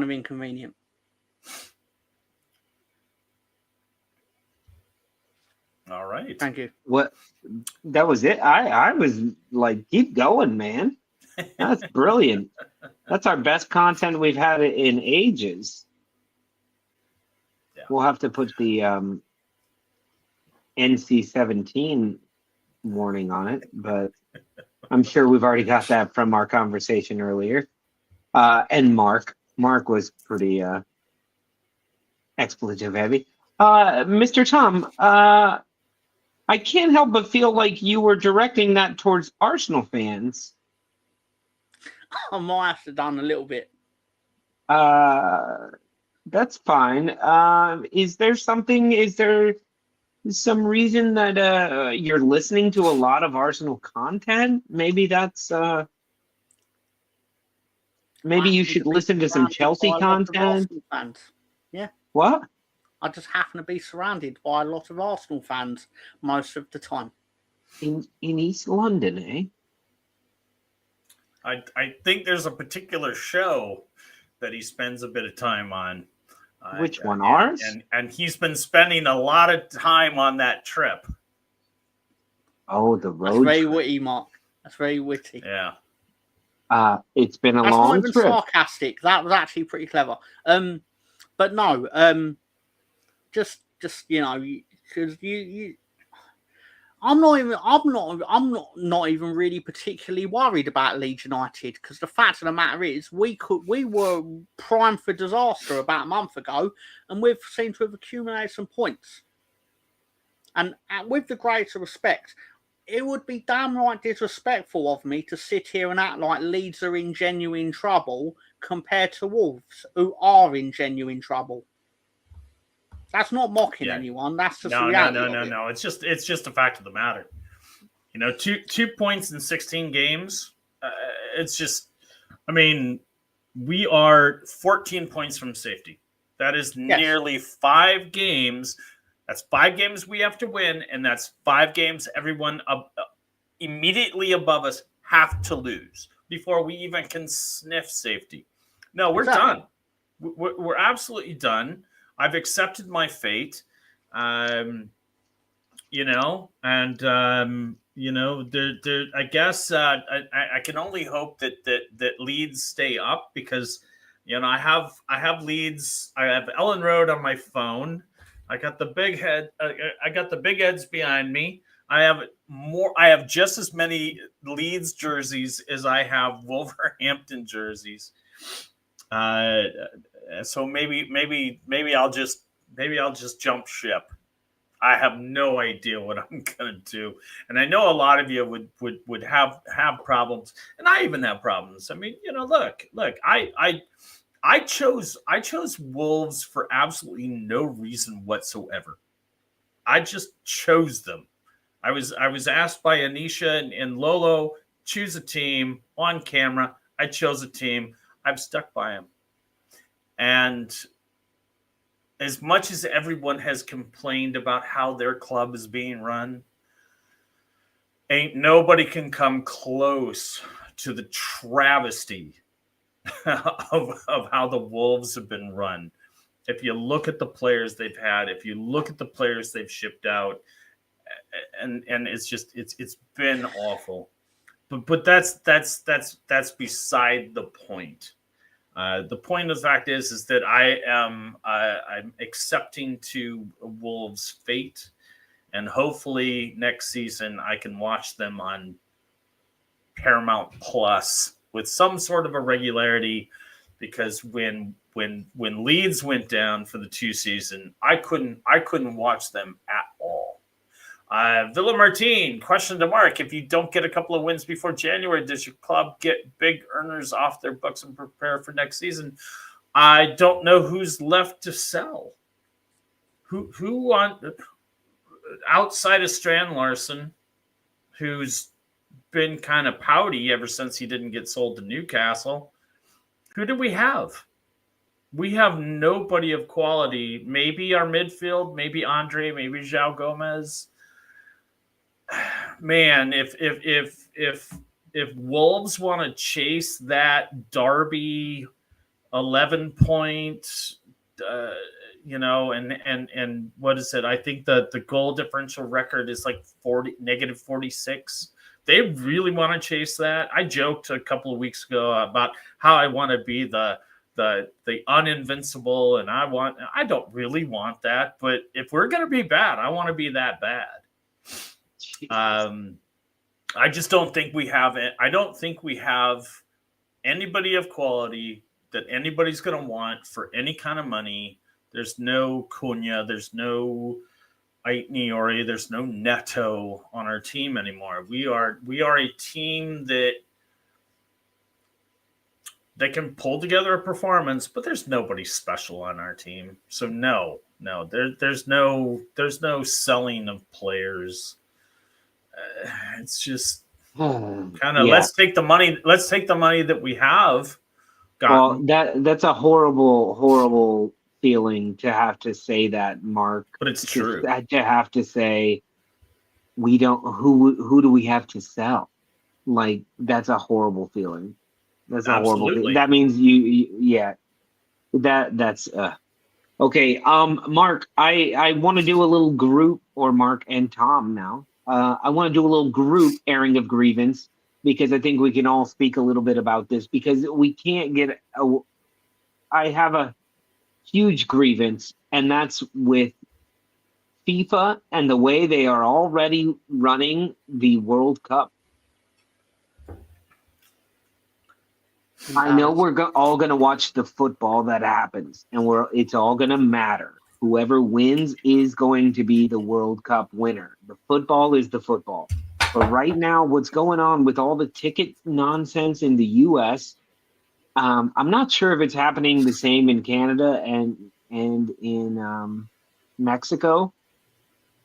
C: inconvenient.
B: All right.
C: Thank you.
A: What? That was it. I was like, keep going, man. That's brilliant. That's our best content we've had in ages.
B: Yeah.
A: We'll have to put the NC-17 warning on it, but I'm sure we've already got that from our conversation earlier. And Mark was pretty expletive heavy. Mr. Tom, I can't help but feel like you were directing that towards Arsenal fans.
C: I might have to done a little bit.
A: That's fine. Is there some reason that you're listening to a lot of Arsenal content? Maybe that's maybe you should listen to some Chelsea content.
C: Fans. Yeah.
A: What?
C: I just happen to be surrounded by a lot of Arsenal fans most of the time.
A: In East London, eh?
B: I think there's a particular show that he spends a bit of time on.
A: Which one? Ours?
B: And he's been spending a lot of time on that trip.
A: Oh, the road.
C: That's very witty, Mark. That's very witty.
B: Yeah.
A: It's been a
C: That's
A: long
C: not even
A: trip.
C: sarcastic. That was actually pretty clever. But no, just you know, because you I'm not even really particularly worried about Leeds United, because the fact of the matter is we were primed for disaster about a month ago, and we've seemed to have accumulated some points. And with the greater respect, it would be downright disrespectful of me to sit here and act like Leeds are in genuine trouble compared to Wolves, who are in genuine trouble. That's not mocking anyone. That's just reality.
B: No. It's just a fact of the matter. You know, two points in 16 games. It's just, I mean, we are 14 points from safety. That is nearly 5 games. That's 5 games we have to win, and that's 5 games everyone immediately above us have to lose before we even can sniff safety. No, we're done. We're absolutely done. I've accepted my fate, you know, and you know, I guess I can only hope that Leeds stay up, because you know I have Leeds. I have Ellen Road on my phone. I got the big head. I got the big heads behind me. I have just as many Leeds jerseys as I have Wolverhampton jerseys. So maybe I'll just jump ship. I have no idea what I'm gonna do, and I know a lot of you would have problems, and I even have problems. I mean, you know, look, I chose Wolves for absolutely no reason whatsoever. I just chose them. I was asked by Anisha and Lolo, choose a team on camera. I chose a team. I've stuck by them. And as much as everyone has complained about how their club is being run, ain't nobody can come close to the travesty of how the Wolves have been run. If you look at the players they've had, if you look at the players they've shipped out, and it's just it's been awful. But that's beside the point. The point of the fact is that I'm accepting to Wolves' fate, and hopefully next season I can watch them on Paramount Plus with some sort of a regularity, because when Leeds went down for the 2 season, I couldn't watch them at all. Villa Martin, question to Mark. If you don't get a couple of wins before January, does your club get big earners off their books and prepare for next season? I don't know who's left to sell. Who on outside of Strand Larson, who's been kind of pouty ever since he didn't get sold to Newcastle. Who do we have? We have nobody of quality. Maybe our midfield, maybe Andre, maybe João Gomez. Man, if Wolves want to chase that Derby 11 points, and what is it? I think the goal differential record is like negative 46. They really want to chase that. I joked a couple of weeks ago about how I want to be the uninvincible, and I don't really want that. But if we're going to be bad, I want to be that bad. I just don't think we have it. I don't think we have anybody of quality that anybody's going to want for any kind of money. There's no Cunha. There's no Aitniori. There's no Neto on our team anymore. We are a team that can pull together a performance, but there's nobody special on our team. So there's no selling of players. It's just kind of let's take the money. Let's take the money that we have gotten.
A: Well, that's a horrible feeling to have to say that, Mark.
B: But it's true.
A: To have to say we don't. Who do we have to sell? Like, that's a horrible feeling. That's a horrible feeling. That means that's okay. Mark, I want to do a little group, or Mark and Tom now. I want to do a little group airing of grievance, because I think we can all speak a little bit about this, because we can't get I have a huge grievance, and that's with FIFA and the way they are already running the World Cup. I know we're all going to watch the football that happens, and it's all going to matter. Whoever wins is going to be the World Cup winner. The football is the football. But right now, what's going on with all the ticket nonsense in the U.S., I'm not sure if it's happening the same in Canada and in Mexico.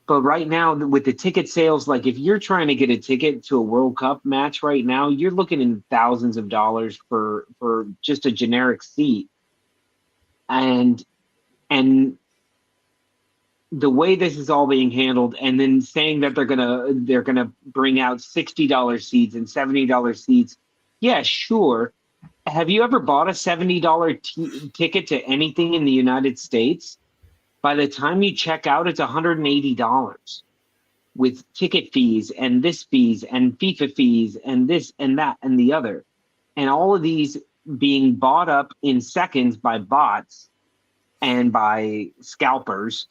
A: But right now, with the ticket sales, like if you're trying to get a ticket to a World Cup match right now, you're looking in thousands of dollars for just a generic seat. And the way this is all being handled, and then saying that they're gonna bring out $60 seats and $70 seats. Yeah, sure. Have you ever bought a $70 ticket to anything in the United States? By the time you check out, it's $180 with ticket fees and this fees and FIFA fees and this and that and the other. And all of these being bought up in seconds by bots and by scalpers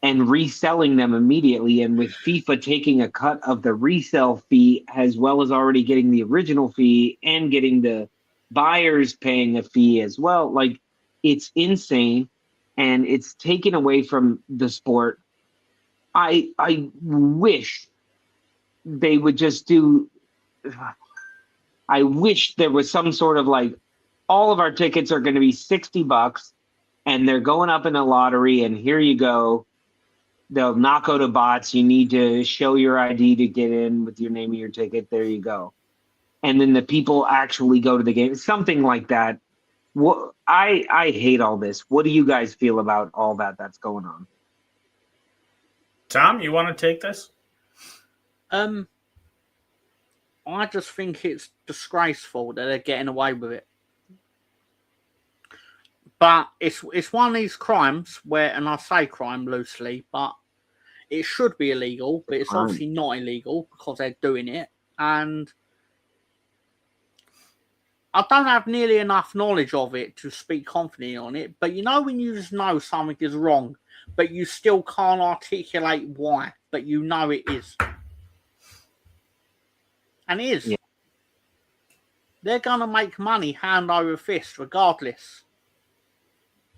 A: and reselling them immediately. And with FIFA taking a cut of the resale fee, as well as already getting the original fee and getting the buyers paying a fee as well. Like, it's insane. And it's taken away from the sport. I wish they would just do. I wish there was some sort of like, all of our tickets are going to be $60, and they're going up in a lottery. And here you go. They'll not go to bots. You need to show your ID to get in with your name of your ticket. There you go. And then the people actually go to the game. Something like that. What I hate all this. What do you guys feel about all that's going on?
B: Tom, you want to take this?
C: I just think it's disgraceful that they're getting away with it. But it's one of these crimes where, and I say crime loosely, but it should be illegal, but it's obviously not illegal because they're doing it. And I don't have nearly enough knowledge of it to speak confidently on it, but you know when you just know something is wrong, but you still can't articulate why, but you know it is. And it is. Yeah. They're going to make money hand over fist regardless.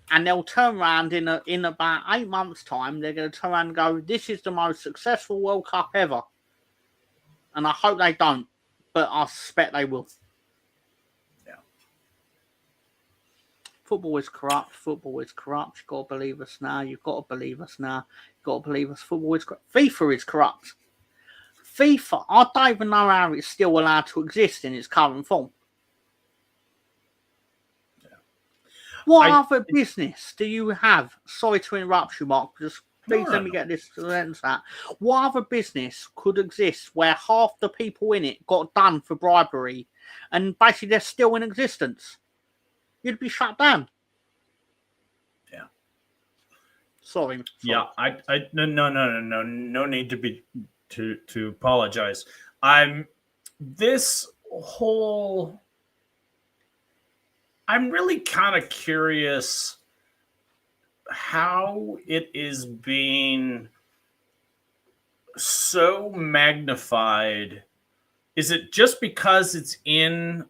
C: and they'll turn around in about 8 months' time. They're going to turn around and go, "This is the most successful World Cup ever," and I hope they don't, but I suspect they will.
B: Yeah.
C: Football is corrupt. Football is corrupt. You've got to believe us now. You've got to believe us now. You've got to believe us. Football is corrupt. FIFA is corrupt. FIFA, I don't even know how it's still allowed to exist in its current form. What other business do you have? Sorry to interrupt you, Mark. Just please let me get this sentence out. What other business could exist where half the people in it got done for bribery and basically they're still in existence? You'd be shut down.
B: Yeah.
C: Sorry.
B: Yeah. No need to be to apologize. I'm really kind of curious how it is being so magnified. Is it just because it's in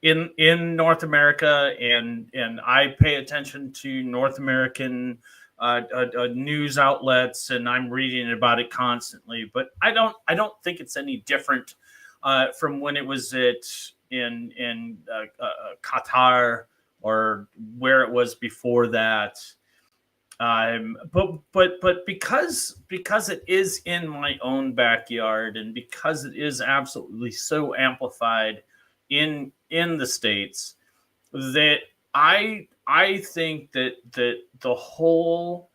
B: North America and I pay attention to North American news outlets and I'm reading about it constantly, but I don't think it's any different from when it was in Qatar or where it was before that. But because it is in my own backyard and because it is absolutely so amplified in the States, that I think that the whole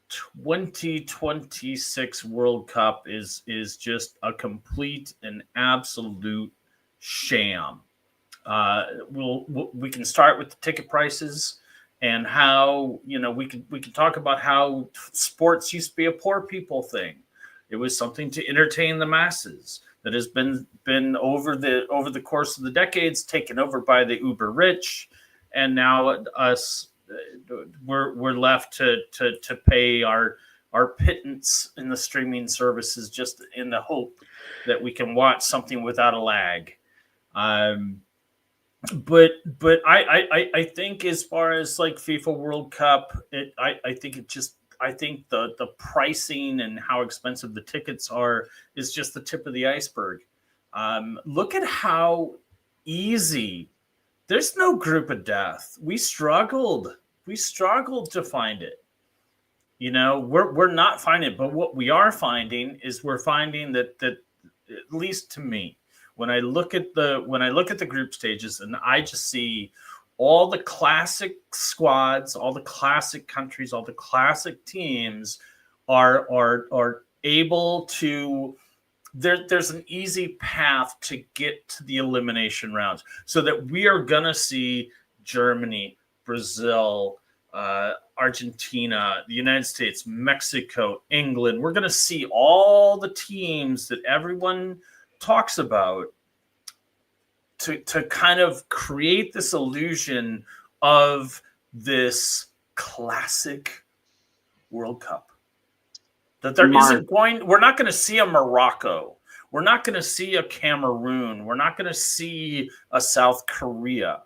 B: 2026 World Cup is just a complete and absolute sham. We can start with the ticket prices and how we can talk about how sports used to be a poor people thing. It was something to entertain the masses that has been over the course of the decades taken over by the uber rich, and now us we're left to pay our pittance in the streaming services just in the hope that we can watch something without a lag. But I think as far as like FIFA World Cup, I think the pricing and how expensive the tickets are is just the tip of the iceberg. Look at how easy. There's no group of death. We struggled to find it. We're not finding it, but what we are finding is we're finding that at least to me, when I look at the group stages and I just see all the classic squads, all the classic countries, all the classic teams are able to. There's an easy path to get to the elimination rounds, so that we are gonna see Germany, Brazil, Argentina, the United States, Mexico, England. We're gonna see all the teams that everyone talks about to kind of create this illusion of this classic World Cup. That we're not going to see a Morocco. We're not going to see a Cameroon. We're not going to see a South Korea.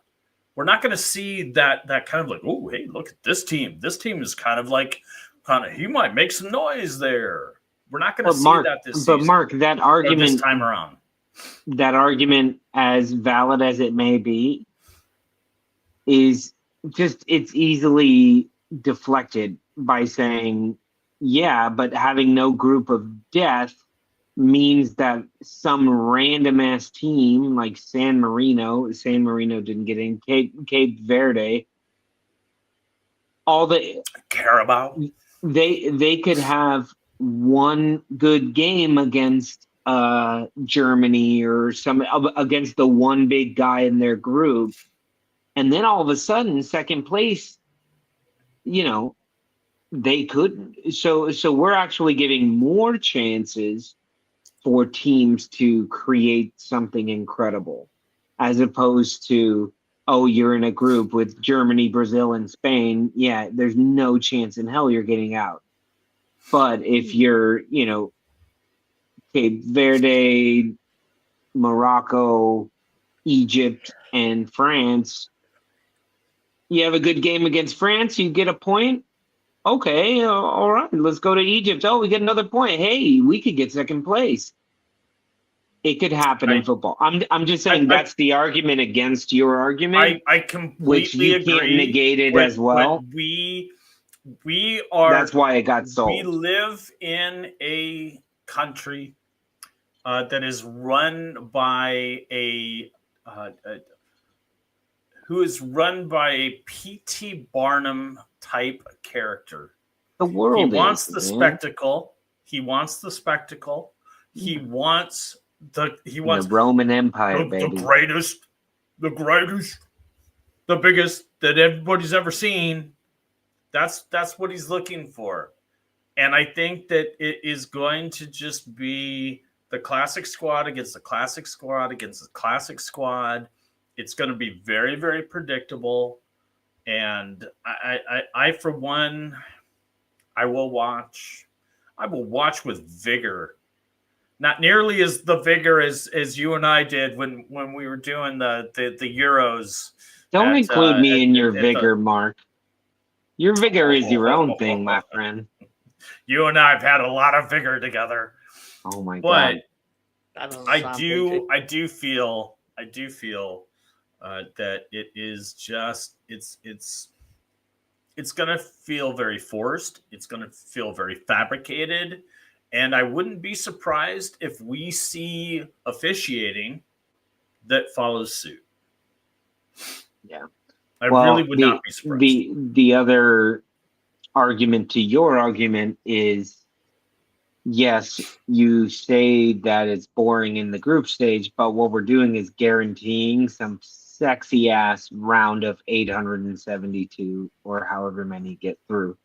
B: We're not going to see that kind of like, oh, hey, look at this team. This team is he might make some noise there. We're not going to see that this season.
A: But Mark, that argument
B: this time around,
A: that argument, as valid as it may be, is just it's easily deflected by saying, yeah, but having no group of death means that some random ass team like San Marino didn't get in, Cape Verde, all the
B: Carabao,
A: they could have one good game against Germany or against the one big guy in their group, and then all of a sudden second place, they couldn't. So we're actually giving more chances for teams to create something incredible, as opposed to, oh, you're in a group with Germany, Brazil, and Spain. Yeah, there's no chance in hell you're getting out. But if you're, Cape Verde, Morocco, Egypt, and France, You have a good game against France, you get a point. Okay, all right, let's go to Egypt. Oh, we get another point. Hey, we could get second place. It could happen in football. I'm just saying that's the argument against your argument.
B: I completely
A: which you
B: agree.
A: Can't negate it as well.
B: We are.
A: That's why it got sold.
B: We live in a country that is run by a P.T. Barnum type character.
A: The world.
B: He wants the spectacle. He wants the spectacle. He wants the
A: Roman Empire, baby.
B: The greatest, the biggest that everybody's ever seen. That's what he's looking for. And I think that it is going to just be the classic squad against the classic squad against the classic squad. It's going to be very, very predictable. And I for one, I will watch with vigor. Not nearly as the vigor as you and I did when we were doing the Euros.
A: Don't include me in your vigor, Mark. Your vigor is your own thing, my friend.
B: You and I have had a lot of vigor together.
A: Oh my God.
B: But I do feel that it is just it's going to feel very forced. It's going to feel very fabricated. And I wouldn't be surprised if we see officiating that follows suit.
A: Yeah.
B: I really would not be surprised.
A: The other argument to your argument is, yes, you say that it's boring in the group stage, but what we're doing is guaranteeing some sexy ass round of 872 or however many get through.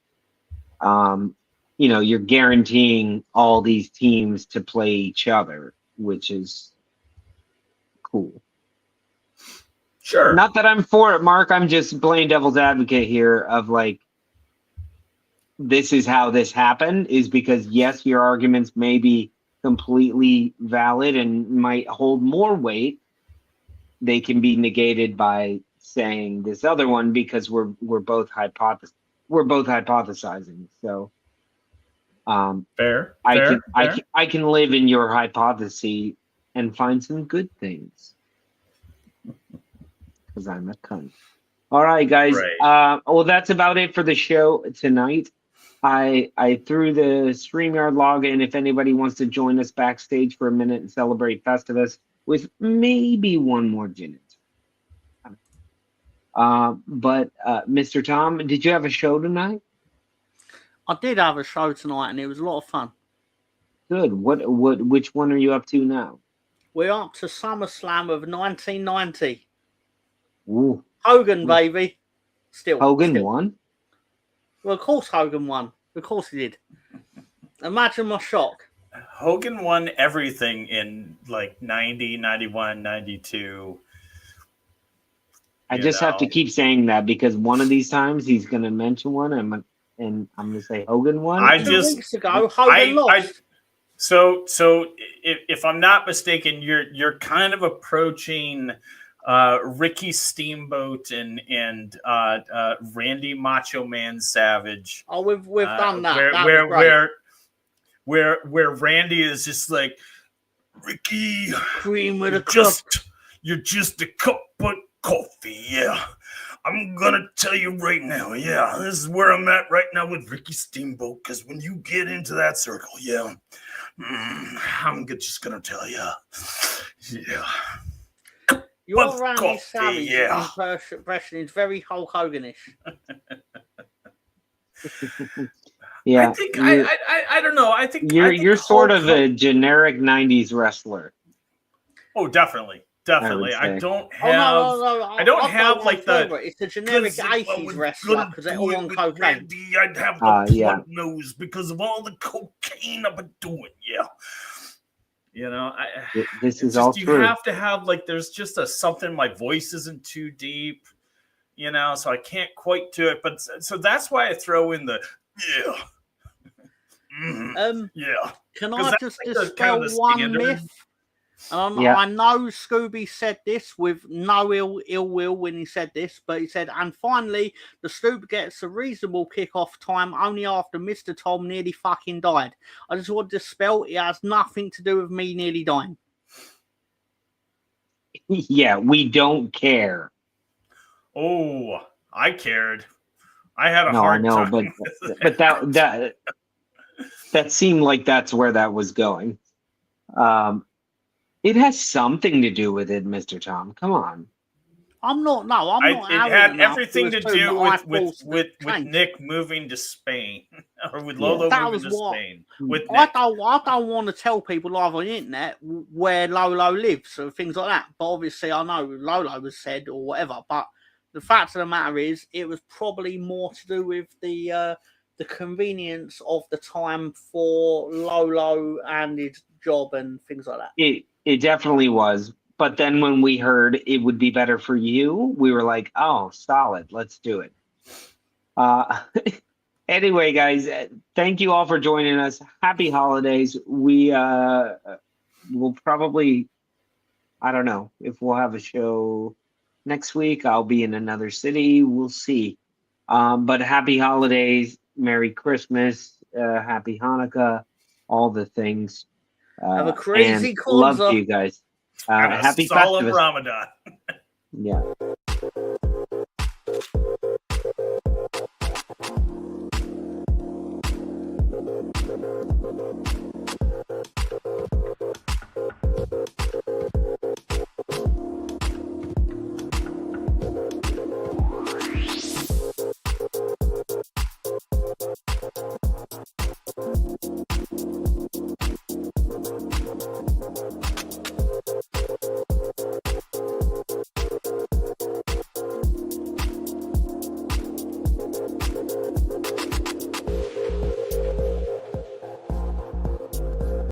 A: You're guaranteeing all these teams to play each other, which is cool.
B: Sure.
A: Not that I'm for it, Mark. I'm just playing devil's advocate here of like, this is how this happened, is because, yes, your arguments may be completely valid and might hold more weight. They can be negated by saying this other one because we're both hypothesizing. So
B: fair.
A: I can live in your hypothesis and find some good things because I'm a cunt. All right, guys.
B: Right.
A: Well, that's about it for the show tonight. I threw the StreamYard log in if anybody wants to join us backstage for a minute and celebrate Festivus with maybe one more gin. But Mr. Tom, did you have a show tonight?
C: I did have a show tonight, and it was a lot of fun.
A: Good. Which one are you up to now?
C: We're up to SummerSlam of 1990.
A: Ooh.
C: Hogan, baby.
A: Hogan won?
C: Well, of course Hogan won. Of course he did. Imagine my shock.
B: Hogan won everything in like 90, 91, 92.
A: I just have to keep saying that because one of these times he's going to mention one and I'm going to say Hogan won.
C: 2 weeks ago, Hogan lost.
B: So if I'm not mistaken, you're kind of approaching Ricky Steamboat and Randy Macho Man Savage.
C: Oh, we've done that.
B: Where Randy is just like, Ricky,
C: cream with a cup.
B: You're just a cup of coffee, yeah. I'm gonna tell you right now, yeah, this is where I'm at right now with Ricky Steamboat, because when you get into that circle, yeah, I'm just gonna tell you, yeah.
C: Your Randy Savage impression is very Hulk Hoganish.
A: Yeah,
B: I think I don't know. I think
A: you're sort of a generic '90s wrestler.
B: Oh, definitely. I don't have.
C: I
B: don't have like the.
C: It's a generic '80s wrestler because they're all on cocaine.
B: I'd have the plug nose because of all the cocaine I've been doing. Yeah, you know,
A: this is all true.
B: You have to have like. There's just something. My voice isn't too deep, you know, so I can't quite do it. But so that's why I throw in the yeah.
C: Can I just dispel one myth? And I know Scooby said this with no ill will when he said this, but he said, and finally, the Stoop gets a reasonable kick-off time only after Mr. Tom nearly fucking died. I just want to spell it has nothing to do with me nearly dying.
A: Yeah, we don't care.
B: Oh, I cared. I had a
A: I
B: hard
A: know,
B: time.
A: but that seemed like that's where that was going. It has something to do with it, Mr. Tom. Come on.
C: I'm not. No, I'm not.
B: It had everything to
C: assume
B: do
C: my
B: with
C: thoughts changed.
B: Nick moving to Spain, or with Lolo
C: That
B: moving
C: was
B: to
C: what-
B: Spain. With
C: I
B: Nick.
C: don't want to tell people live on the internet where Lolo lives or things like that. But obviously, I know Lolo was said or whatever. But the fact of the matter is, it was probably more to do with the convenience of the time for Lolo and his job and things like that.
A: It definitely was. But then when we heard it would be better for you, we were like, oh, solid. Let's do it. Anyway, guys, thank you all for joining us. Happy holidays. We will probably, I don't know if we'll have a show next week. I'll be in another city. We'll see. But happy holidays. Merry Christmas. Happy Hanukkah. All the things.
C: Have a crazy
A: and love
C: Kwanzaa.
A: to you guys.
B: And a
A: Happy
B: solemn
A: Festivus.
B: Ramadan.
A: Yeah.